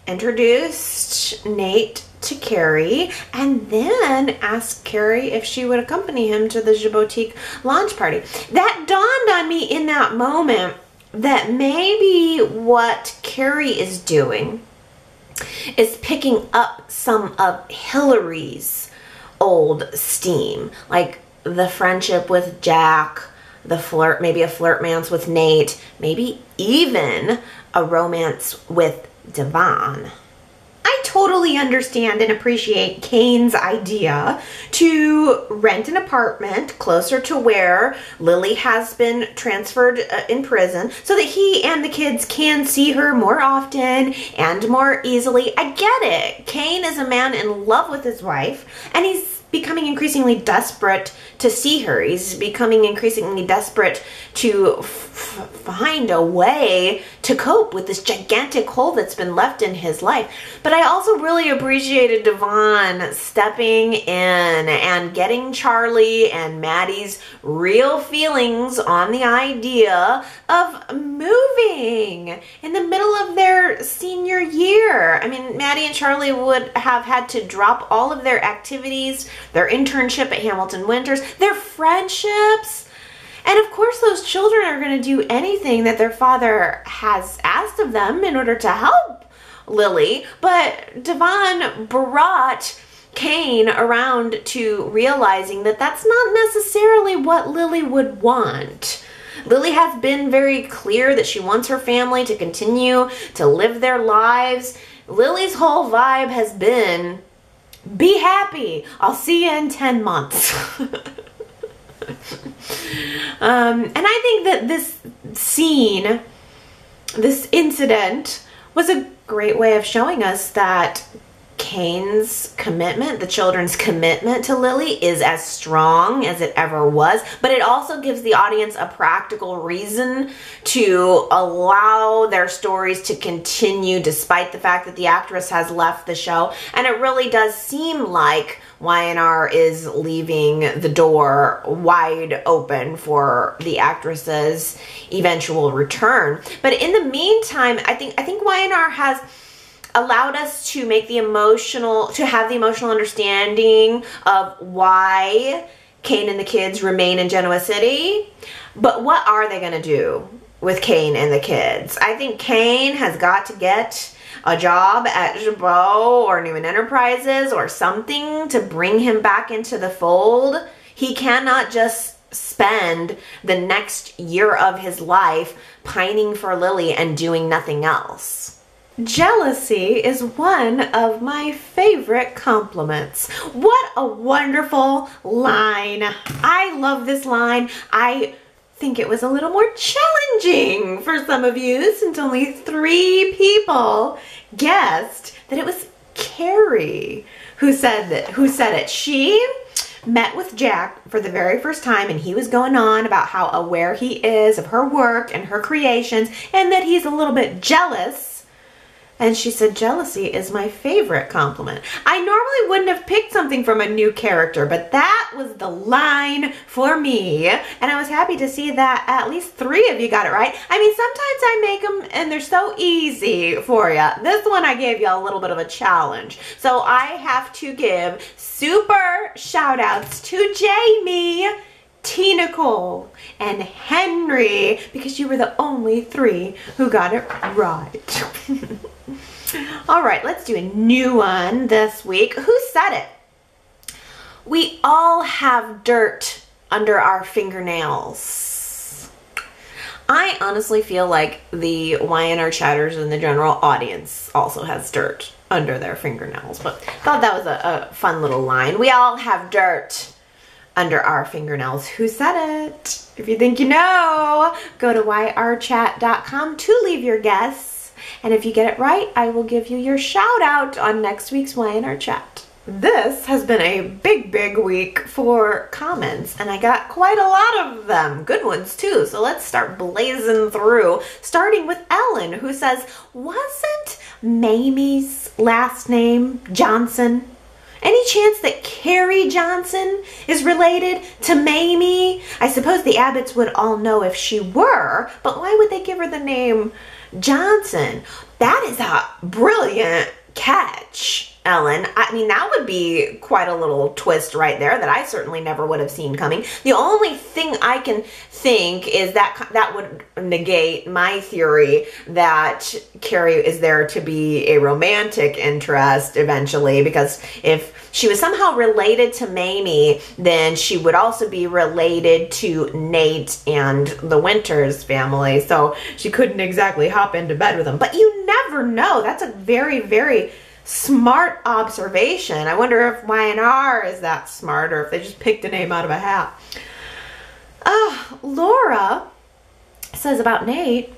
introduced Nate to Kerry, and then asked Kerry if she would accompany him to the Jabotique launch party. That dawned on me in that moment that maybe what Kerry is doing is picking up some of Hilary's old steam, like the friendship with Jack, the flirt, maybe a flirtmance with Nate, maybe even a romance with Devon. I totally understand and appreciate Kane's idea to rent an apartment closer to where Lily has been transferred in prison so that he and the kids can see her more often and more easily. I get it. Kane is a man in love with his wife, and he's becoming increasingly desperate to see her. He's becoming increasingly desperate to find a way to cope with this gigantic hole that's been left in his life. But I also really appreciated Devon stepping in and getting Charlie and Maddie's real feelings on the idea of moving in the middle of their senior year. I mean, Maddie and Charlie would have had to drop all of their activities, their internship at Hamilton Winters, their friendships. And of course those children are going to do anything that their father has asked of them in order to help Lily. But Devon brought Kane around to realizing that that's not necessarily what Lily would want. Lily has been very clear that she wants her family to continue to live their lives. Lily's whole vibe has been, be happy. I'll see you in 10 months. And I think that this scene, this incident, was a great way of showing us that Kane's commitment, the children's commitment to Lily, is as strong as it ever was, but it also gives the audience a practical reason to allow their stories to continue despite the fact that the actress has left the show. And it really does seem like Y&R is leaving the door wide open for the actress's eventual return. But in the meantime, I think Y&R has allowed us to have the emotional understanding of why Kane and the kids remain in Genoa City. But what are they going to do with Kane and the kids? I think Kane has got to get a job at Jabot or Newman Enterprises or something to bring him back into the fold. He cannot just spend the next year of his life pining for Lily and doing nothing else. Jealousy is one of my favorite compliments. What a wonderful line. I love this line. I think it was a little more challenging for some of you since only 3 people guessed that it was Kerry who said it. She met with Jack for the very first time, and he was going on about how aware he is of her work and her creations and that he's a little bit jealous. And she said, jealousy is my favorite compliment. I normally wouldn't have picked something from a new character, but that was the line for me. And I was happy to see that at least 3 of you got it right. I mean, sometimes I make them and they're so easy for you. This one I gave you a little bit of a challenge. So I have to give super shout outs to Jamie, Tina Cole, and Henry, because you were the only 3 who got it right. All right, let's do a new one this week. Who said it? We all have dirt under our fingernails. I honestly feel like the Y&R chatters and the general audience also has dirt under their fingernails, but I thought that was a fun little line. We all have dirt under our fingernails. Who said it? If you think you know, go to yrchat.com to leave your guess. And if you get it right, I will give you your shout out on next week's Y&R Chat. This has been a big week for comments, and I got quite a lot of them. Good ones too. So let's start blazing through, starting with Ellen, who says, wasn't Mamie's last name Johnson? Any chance that Kerry Johnson is related to Mamie? I suppose the Abbotts would all know if she were, but why would they give her the name Johnson? That is a brilliant catch, Ellen. I mean, that would be quite a little twist right there that I certainly never would have seen coming. The only thing I can think is that would negate my theory that Kerry is there to be a romantic interest eventually, because if she was somehow related to Mamie, then she would also be related to Nate and the Winters family, so she couldn't exactly hop into bed with them. But you never know. That's a very smart observation. I wonder if Y&R is that smart, or if they just picked a name out of a hat. Laura says about Nate,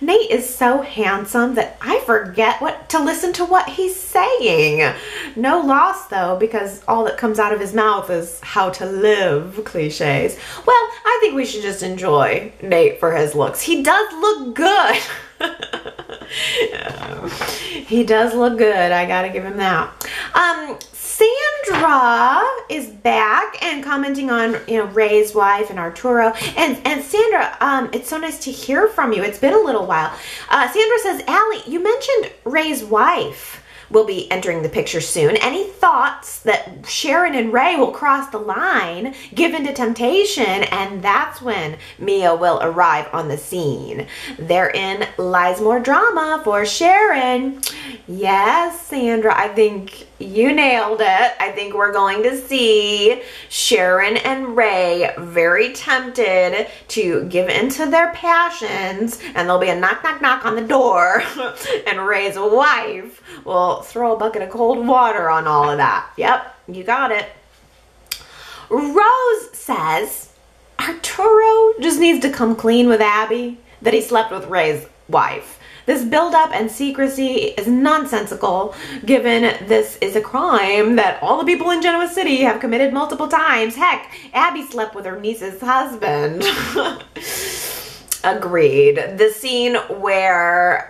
Nate is so handsome that I forget to listen to what he's saying. No loss though, because all that comes out of his mouth is how to live cliches. Well, I think we should just enjoy Nate for his looks. He does look good. He does look good. I gotta give him that. Sandra is back and commenting on, Ray's wife and Arturo. And Sandra, it's so nice to hear from you. It's been a little while. Sandra says, Allie, you mentioned Ray's wife. will be entering the picture soon. Any thoughts that Sharon and Rey will cross the line, give into temptation, and that's when Mia will arrive on the scene. Therein lies more drama for Sharon. Yes, Sandra, I think you nailed it. I think we're going to see Sharon and Rey very tempted to give into their passions, and there'll be a knock, knock, knock on the door, and Rey's wife will throw a bucket of cold water on all of that. Yep, you got it. Rose says Arturo just needs to come clean with Abby that he slept with Rey's wife. This buildup and secrecy is nonsensical, given this is a crime that all the people in Genoa City have committed multiple times. Heck, Abby slept with her niece's husband. Agreed. The scene where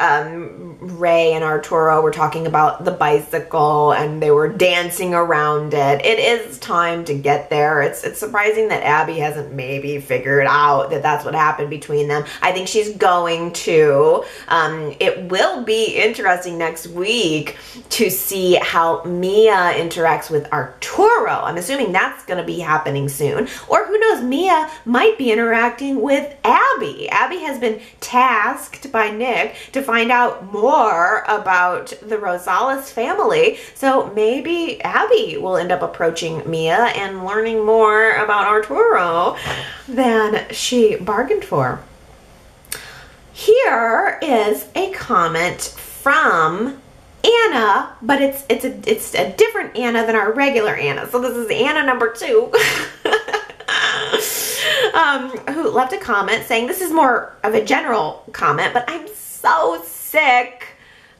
Rey and Arturo were talking about the bicycle and they were dancing around it. It is time to get there. It's surprising that Abby hasn't maybe figured out that that's what happened between them. I think she's going to. It will be interesting next week to see how Mia interacts with Arturo. I'm assuming that's going to be happening soon. Or who knows, Mia might be interacting with Abby. Abby has been tasked by Nick to find out more about the Rosales family, so maybe Abby will end up approaching Mia and learning more about Arturo than she bargained for. Here is a comment from Anna, but it's a different Anna than our regular Anna. So this is Anna number 2. Who left a comment saying, this is more of a general comment, but I'm so sick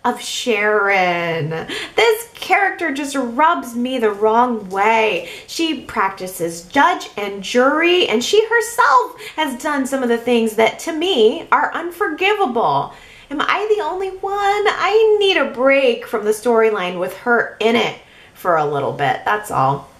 of Sharon. This character just rubs me the wrong way. She practices judge and jury, and she herself has done some of the things that to me are unforgivable. Am I the only one? I need a break from the storyline with her in it for a little bit. That's all.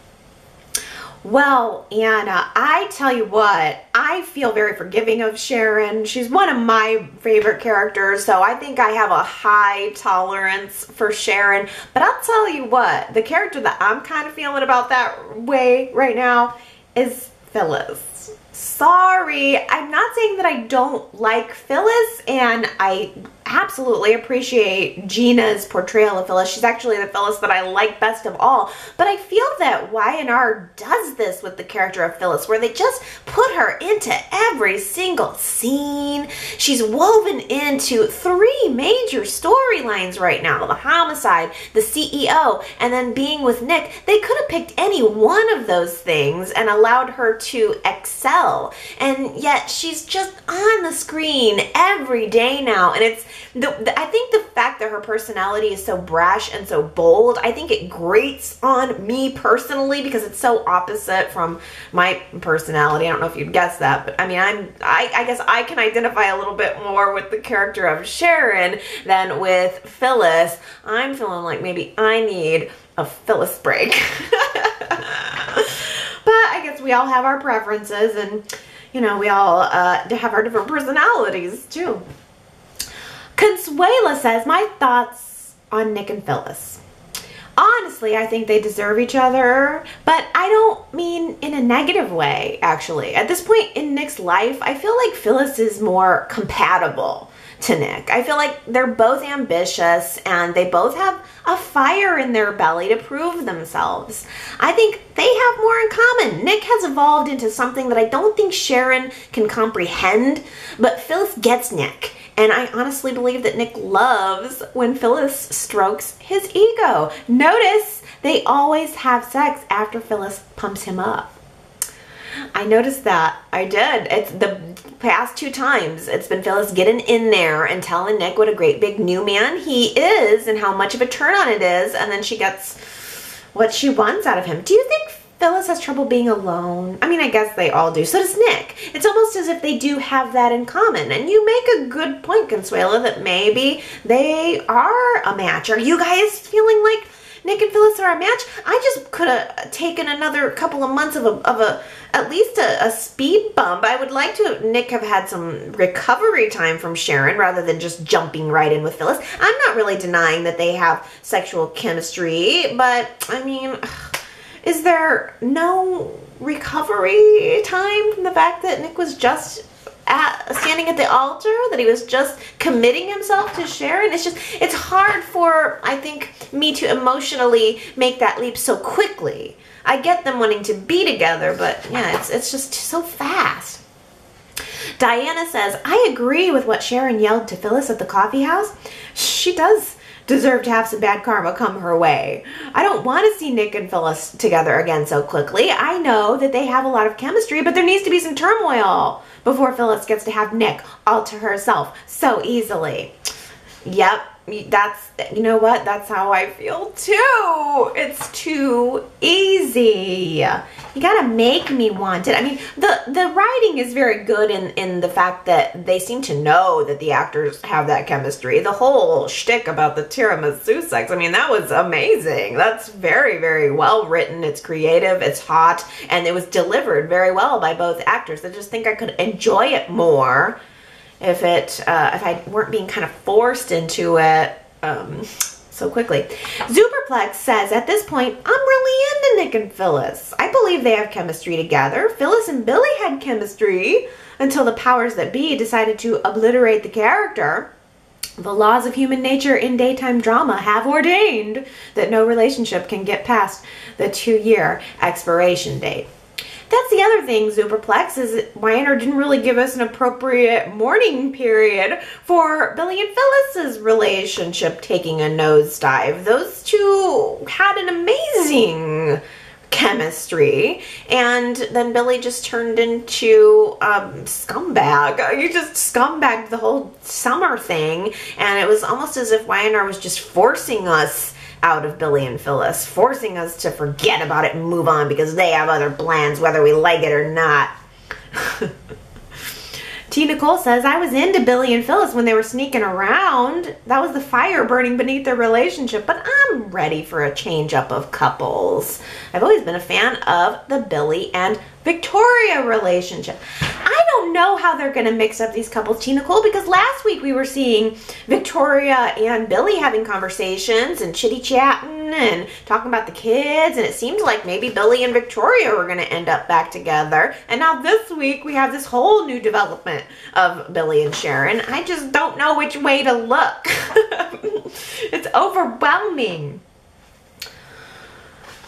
Well, Anna, I tell you what, I feel very forgiving of Sharon. She's one of my favorite characters, so I think I have a high tolerance for Sharon. But I'll tell you what, the character that I'm kind of feeling about that way right now is Phyllis. Sorry, I'm not saying that I don't like Phyllis, and I absolutely appreciate Gina's portrayal of Phyllis. She's actually the Phyllis that I like best of all. But I feel that Y&R does this with the character of Phyllis, where they just put her into every single scene. She's woven into 3 major storylines right now. The homicide, the CEO, and then being with Nick. They could have picked any one of those things and allowed her to excel. And yet she's just on the screen every day now. And it's I think the fact that her personality is so brash and so bold, I think it grates on me personally because it's so opposite from my personality. I don't know if you'd guess that, but I mean, I guess I can identify a little bit more with the character of Sharon than with Phyllis. I'm feeling like maybe I need a Phyllis break. But I guess we all have our preferences, and you know, we all have our different personalities too. Consuela says, my thoughts on Nick and Phyllis. Honestly, I think they deserve each other, but I don't mean in a negative way, actually. At this point in Nick's life, I feel like Phyllis is more compatible to Nick. I feel like they're both ambitious and they both have a fire in their belly to prove themselves. I think they have more in common. Nick has evolved into something that I don't think Sharon can comprehend, but Phyllis gets Nick. And I honestly believe that Nick loves when Phyllis strokes his ego. Notice they always have sex after Phyllis pumps him up. I noticed that. I did. It's the past 2 times. It's been Phyllis getting in there and telling Nick what a great big new man he is and how much of a turn on it is. And then she gets what she wants out of him. Do you think Phyllis has trouble being alone? I mean, I guess they all do. So does Nick. It's almost as if they do have that in common. And you make a good point, Consuela, that maybe they are a match. Are you guys feeling like Nick and Phyllis are a match. I just could have taken another couple of months of at least a speed bump. I would like to Nick have had some recovery time from Sharon rather than just jumping right in with Phyllis. I'm not really denying that they have sexual chemistry, but I mean, is there no recovery time from the fact that Nick was just standing at the altar, that he was just committing himself to Sharon? It's hard for, I think, me to emotionally make that leap so quickly. I get them wanting to be together, but yeah, it's just so fast. Diana says, I agree with what Sharon yelled to Phyllis at the coffee house. She does deserve to have some bad karma come her way. I don't want to see Nick and Phyllis together again so quickly. I know that they have a lot of chemistry, but there needs to be some turmoil before Phyllis gets to have Nick all to herself so easily. Yep, you know what? That's how I feel too. It's too easy. You gotta make me want it. I mean, the writing is very good in the fact that they seem to know that the actors have that chemistry. The whole shtick about the tiramisu sex, I mean, that was amazing. That's very, very well written. It's creative, it's hot, and it was delivered very well by both actors. I just think I could enjoy it more if I weren't being kind of forced into it so quickly. Zuperplex says, at this point, I'm really into Nick and Phyllis. I believe they have chemistry together. Phyllis and Billy had chemistry until the powers that be decided to obliterate the character. The laws of human nature in daytime drama have ordained that no relationship can get past the 2-year expiration date. That's the other thing, Zuperplex, is that Y&R didn't really give us an appropriate mourning period for Billy and Phyllis's relationship taking a nosedive. Those two had an amazing chemistry, and then Billy just turned into scumbag. You just scumbagged the whole summer thing, and it was almost as if Y&R was just forcing us out of Billy and Phyllis, forcing us to forget about it and move on because they have other plans whether we like it or not. T. Nicole says, I was into Billy and Phyllis when they were sneaking around. That was the fire burning beneath their relationship, but I'm ready for a change up of couples. I've always been a fan of the Billy and Victoria relationship. I don't know how they're going to mix up these couples, T. Nicole, because last week we were seeing Victoria and Billy having conversations and chitty-chatting and talking about the kids, and it seemed like maybe Billy and Victoria were going to end up back together. And now this week we have this whole new development of Billy and Sharon. I just don't know which way to look. It's overwhelming.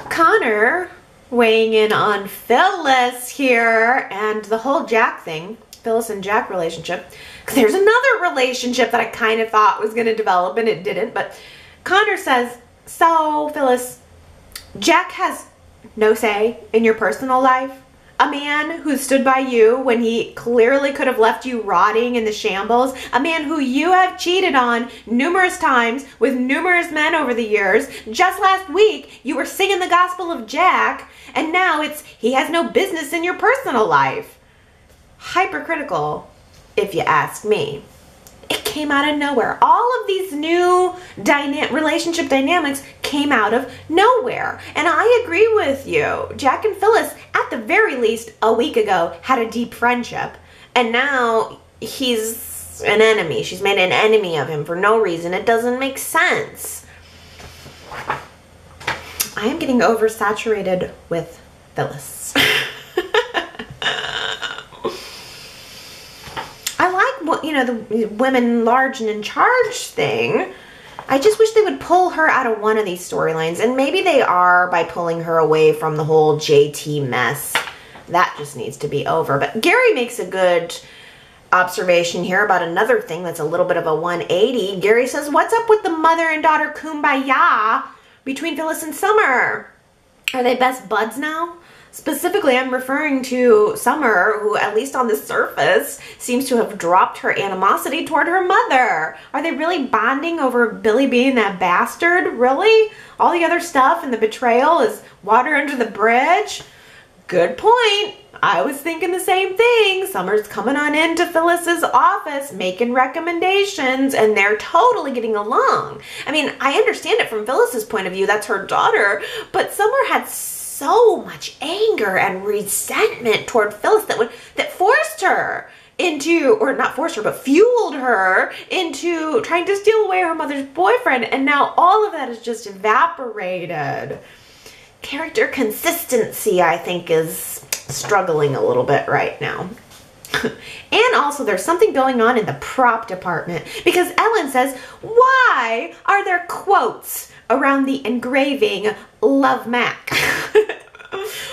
Connor weighing in on Phyllis here and the whole Jack thing, Phyllis and Jack relationship. Because there's another relationship that I kind of thought was going to develop and it didn't. But Connor says, so Phyllis, Jack has no say in your personal life? A man who stood by you when he clearly could have left you rotting in the shambles. A man who you have cheated on numerous times with numerous men over the years. Just last week, you were singing the gospel of Jack, and now it's he has no business in your personal life. Hypercritical, if you ask me. It came out of nowhere. All of these new relationship dynamics came out of nowhere. And I agree with you. Jack and Phyllis, at the very least, a week ago, had a deep friendship. And now he's an enemy. She's made an enemy of him for no reason. It doesn't make sense. I am getting oversaturated with Phyllis. I like, you know, the women large and in charge thing. I just wish they would pull her out of one of these storylines. And maybe they are by pulling her away from the whole JT mess. That just needs to be over. But Gary makes a good observation here about another thing that's a little bit of a 180. Gary says, what's up with the mother and daughter kumbaya between Phyllis and Summer? Are they best buds now? Specifically, I'm referring to Summer, who, at least on the surface, seems to have dropped her animosity toward her mother. Are they really bonding over Billy being that bastard? Really? All the other stuff and the betrayal is water under the bridge? Good point. I was thinking the same thing. Summer's coming on into Phyllis's office, making recommendations, and they're totally getting along. I mean, I understand it from Phyllis's point of view. That's her daughter. But Summer had so much anger and resentment toward Phyllis that forced her into, or not forced her, but fueled her into trying to steal away her mother's boyfriend. And now all of that is just evaporated. Character consistency, I think, is struggling a little bit right now. And also there's something going on in the prop department, because Ellen says, why are there quotes around the engraving Love Mac?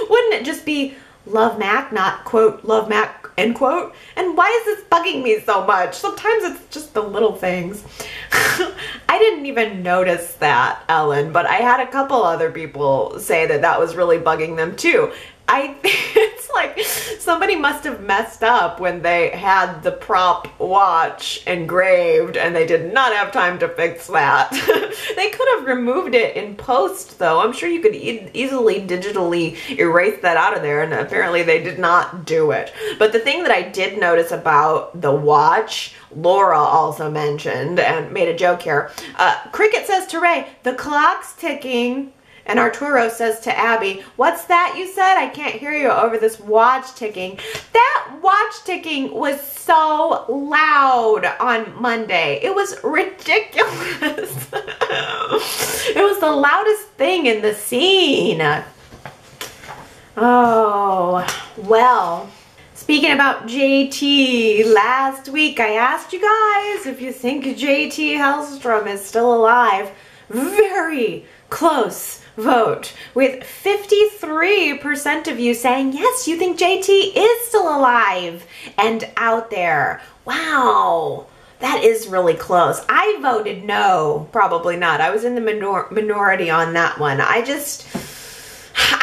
Wouldn't it just be Love Mac, not quote Love Mac, end quote? And why is this bugging me so much? Sometimes it's just the little things. I didn't even notice that, Ellen, but I had a couple other people say that that was really bugging them too. It's like somebody must have messed up when they had the prop watch engraved and they did not have time to fix that. They could have removed it in post though. I'm sure you could easily digitally erase that out of there, and apparently they did not do it. But the thing that I did notice about the watch, Laura also mentioned and made a joke here. Cricket says to Ray, the clock's ticking. And Arturo says to Abby, what's that you said? I can't hear you over this watch ticking. That watch ticking was so loud on Monday. It was ridiculous. It was the loudest thing in the scene. Oh, well. Speaking about JT, last week I asked you guys if you think JT Hellstrom is still alive. Very close vote, with 53% of you saying yes, you think JT is still alive and out there. Wow, that is really close. I voted no, probably not. I was in the minority on that one. I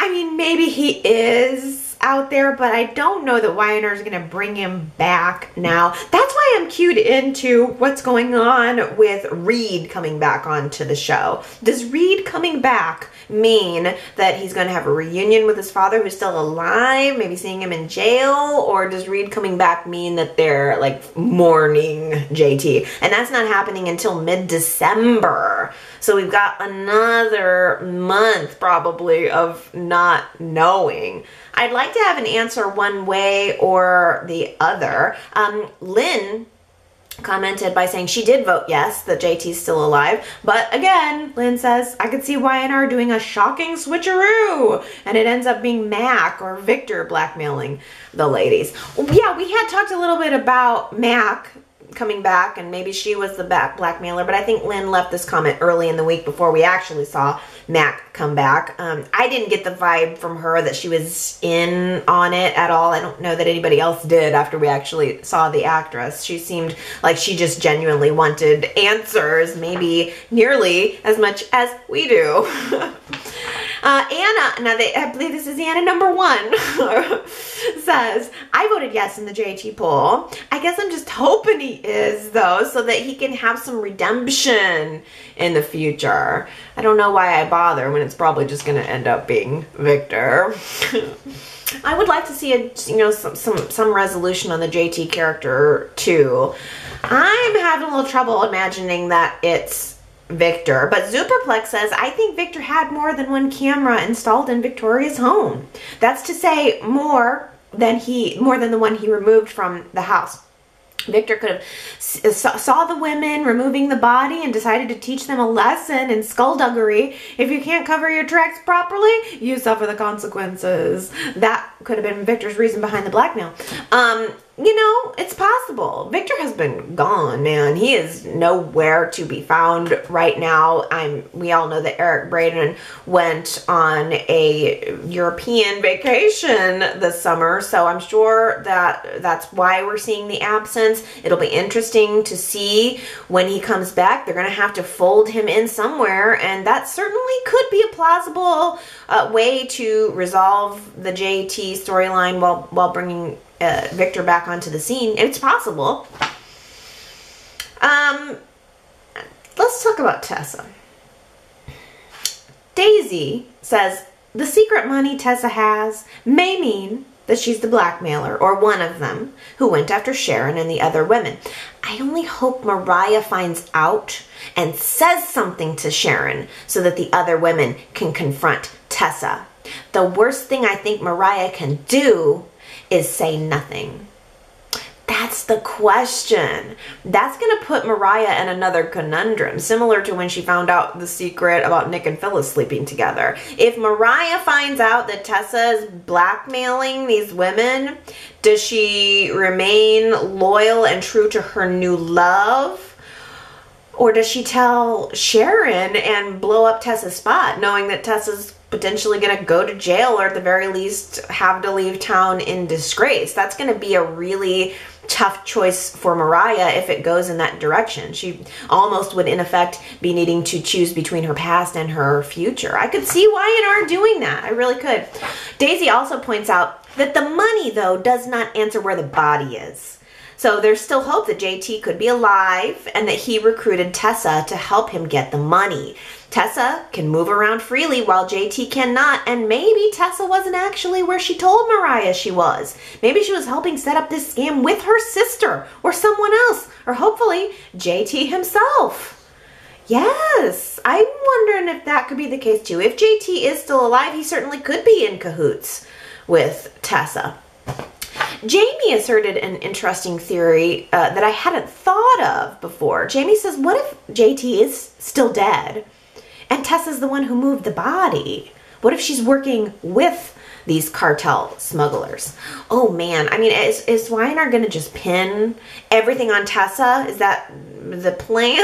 mean, maybe he is out there, but I don't know that Y&R is going to bring him back now. That's why I'm cued into what's going on with Reed coming back onto the show. Does Reed coming back mean that he's going to have a reunion with his father who's still alive, maybe seeing him in jail? Or does Reed coming back mean that they're like mourning JT? And that's not happening until mid-December. So we've got another month probably of not knowing. I'd like to have an answer one way or the other. Lynn commented by saying she did vote yes, that JT's still alive. But again, Lynn says, I could see Y&R doing a shocking switcheroo. And it ends up being Mac or Victor blackmailing the ladies. Yeah, we had talked a little bit about Mac coming back, and maybe she was the blackmailer, but I think Lynn left this comment early in the week before we actually saw Mac come back. I didn't get the vibe from her that she was in on it at all. I don't know that anybody else did after we actually saw the actress. She seemed like she just genuinely wanted answers, maybe nearly as much as we do. Anna, now I believe this is Anna number 1, says, I voted yes in the JT poll. I guess I'm just hoping he is, though, so that he can have some redemption in the future. I don't know why I bother when it's probably just going to end up being Victor. I would like to see some resolution on the JT character, too. I'm having a little trouble imagining that it's Victor, but Zuperplex says, I think Victor had more than one camera installed in Victoria's home. That's to say more than the one he removed from the house. Victor could have saw the women removing the body and decided to teach them a lesson in skullduggery. If you can't cover your tracks properly, you suffer the consequences. That could have been Victor's reason behind the blackmail. You know, it's possible. Victor has been gone, man. He is nowhere to be found right now. We all know that Eric Braeden went on a European vacation this summer, so I'm sure that that's why we're seeing the absence. It'll be interesting to see when he comes back. They're going to have to fold him in somewhere, and that certainly could be a plausible way to resolve the JT storyline while bringing Victor back onto the scene. It's possible. Let's talk about Tessa. Daisy says, the secret money Tessa has may mean that she's the blackmailer, or one of them, who went after Sharon and the other women. I only hope Mariah finds out and says something to Sharon so that the other women can confront Tessa. The worst thing I think Mariah can do is say nothing. That's the question. That's going to put Mariah in another conundrum, similar to when she found out the secret about Nick and Phyllis sleeping together. If Mariah finds out that Tessa is blackmailing these women, does she remain loyal and true to her new love? Or does she tell Sharon and blow up Tessa's spot, knowing that Tessa's potentially going to go to jail, or at the very least have to leave town in disgrace? That's going to be a really tough choice for Mariah if it goes in that direction. She almost would, in effect, be needing to choose between her past and her future. I could see Y&R doing that. I really could. Daisy also points out that the money, though, does not answer where the body is. So there's still hope that JT could be alive and that he recruited Tessa to help him get the money. Tessa can move around freely while JT cannot, and maybe Tessa wasn't actually where she told Mariah she was. Maybe she was helping set up this scam with her sister or someone else, or hopefully JT himself. Yes, I'm wondering if that could be the case too. If JT is still alive, he certainly could be in cahoots with Tessa. Jamie asserted an interesting theory that I hadn't thought of before. Jamie says, what if JT is still dead and Tessa's the one who moved the body? What if she's working with these cartel smugglers? Oh man, I mean, is Y&R going to just pin everything on Tessa? Is that the plan?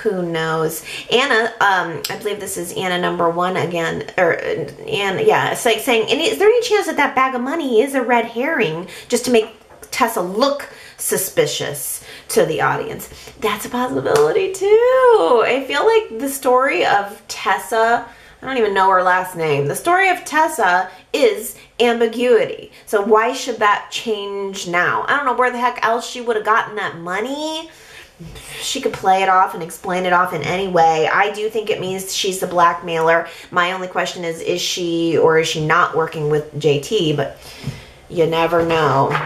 Who knows? Anna, I believe this is Anna number 1 again, and yeah, it's like saying, is there any chance that that bag of money is a red herring just to make Tessa look suspicious to the audience? That's a possibility too. I feel like the story of Tessa, I don't even know her last name. The story of Tessa is ambiguity. So why should that change now? I don't know where the heck else she would have gotten that money. She could play it off and explain it off in any way. I do think it means she's the blackmailer. My only question is she or is she not working with JT? But you never know.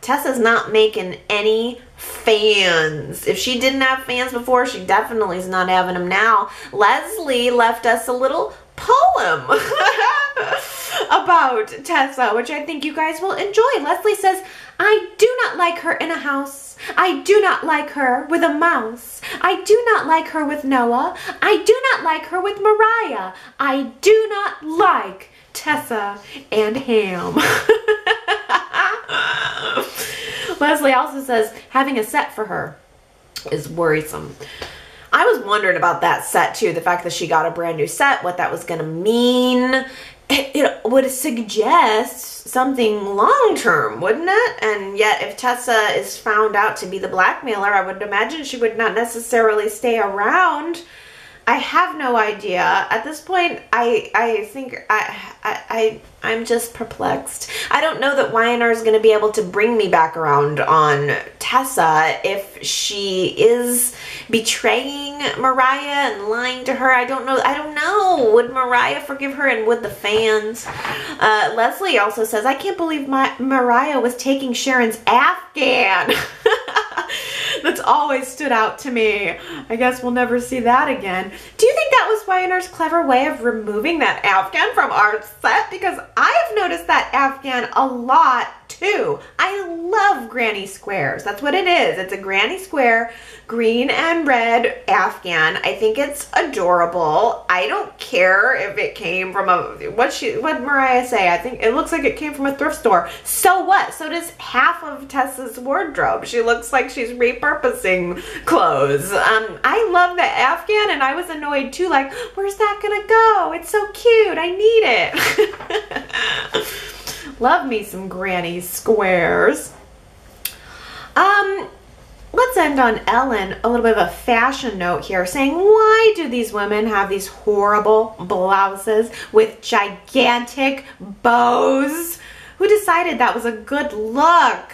Tessa's not making any fans. If she didn't have fans before, she definitely is not having them now. Leslie left us a little poem about Tessa, which I think you guys will enjoy. Leslie says, I do not like her in a house. I do not like her with a mouse. I do not like her with Noah. I do not like her with Mariah. I do not like Tessa and Ham. Leslie also says, having a set for her is worrisome. I was wondering about that set too, the fact that she got a brand new set, what that was going to mean. It would suggest something long-term, wouldn't it? And yet, if Tessa is found out to be the blackmailer, I would imagine she would not necessarily stay around. I have no idea. At this point, I think I'm just perplexed. I don't know that Y&R is going to be able to bring me back around on Tessa if she is betraying Mariah and lying to her. I don't know. Would Mariah forgive her, and would the fans? Leslie also says, I can't believe Mariah was taking Sharon's Afghan. That's always stood out to me. I guess we'll never see that again. Do you think that was Y&R's clever way of removing that Afghan from our set? Because I have noticed that Afghan a lot too. I love granny squares. That's what it is. It's a granny square, green and red Afghan. I think it's adorable. I don't care if it came from what Mariah say? I think it looks like it came from a thrift store. So what? So does half of Tessa's wardrobe. She looks like she's repurposing clothes. I love the Afghan, and I was annoyed too, like, where's that gonna go? It's so cute. I need it. Love me some granny squares. Let's end on Ellen, a little bit of a fashion note here, saying, why do these women have these horrible blouses with gigantic bows? Who decided that was a good look?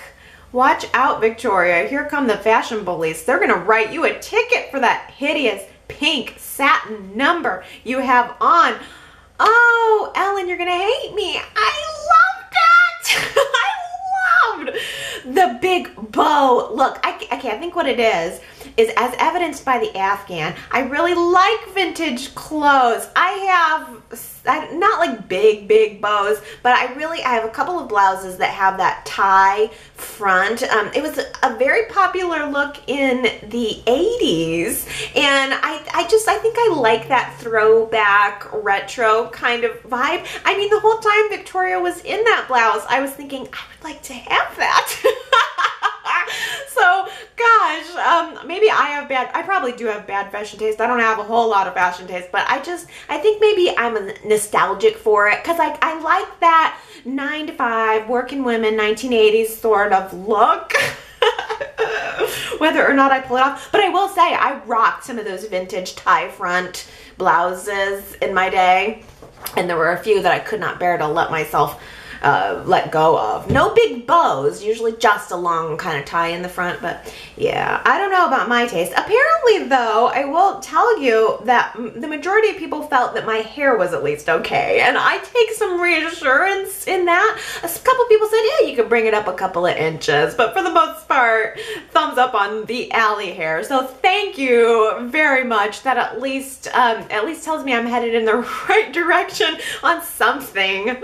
Watch out, Victoria. Here come the fashion police. They're going to write you a ticket for that hideous pink satin number you have on. Oh, Ellen, you're gonna hate me. I loved it. I loved the big bow. Look, okay, I think what it is as evidenced by the Afghan, I really like vintage clothes. I have, not like big bows, but I have a couple of blouses that have that tie front. It was a very popular look in the 80s, and I think I like that throwback retro kind of vibe. I mean, the whole time Victoria was in that blouse, I was thinking, I would like to have that. So, gosh, maybe I probably do have bad fashion taste. I don't have a whole lot of fashion taste, but I think maybe I'm nostalgic for it, because I like that 9 to 5 working women 1980s sort of look. Whether or not I pull it off. But I will say, I rocked some of those vintage tie front blouses in my day, and there were a few that I could not bear to let myself let go of. No big bows, usually just a long kind of tie in the front, but yeah, I don't know about my taste. Apparently though, I will tell you that the majority of people felt that my hair was at least okay, and I take some reassurance in that. A couple people said, yeah, you could bring it up a couple of inches, but for the most part, thumbs up on the Allie hair. So thank you very much. That at least tells me I'm headed in the right direction on something.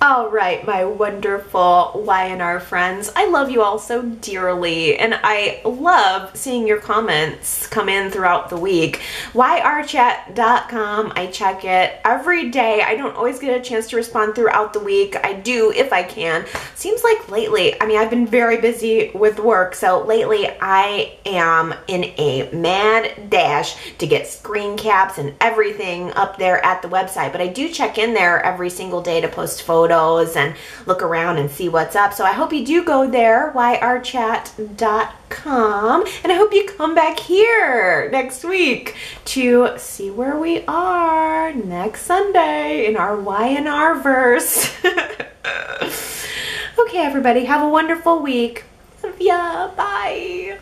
All right, my wonderful Y&R friends. I love you all so dearly, and I love seeing your comments come in throughout the week. YRChat.com, I check it every day. I don't always get a chance to respond throughout the week. I do if I can. Seems like lately, I mean, I've been very busy with work, so lately I am in a mad dash to get screen caps and everything up there at the website, but I do check in there every single day to post photos and look around and see what's up. So I hope you do go there, yrchat.com, and I hope you come back here next week to see where we are next Sunday in our Y&R verse. Okay, everybody, have a wonderful week. Love ya. Bye.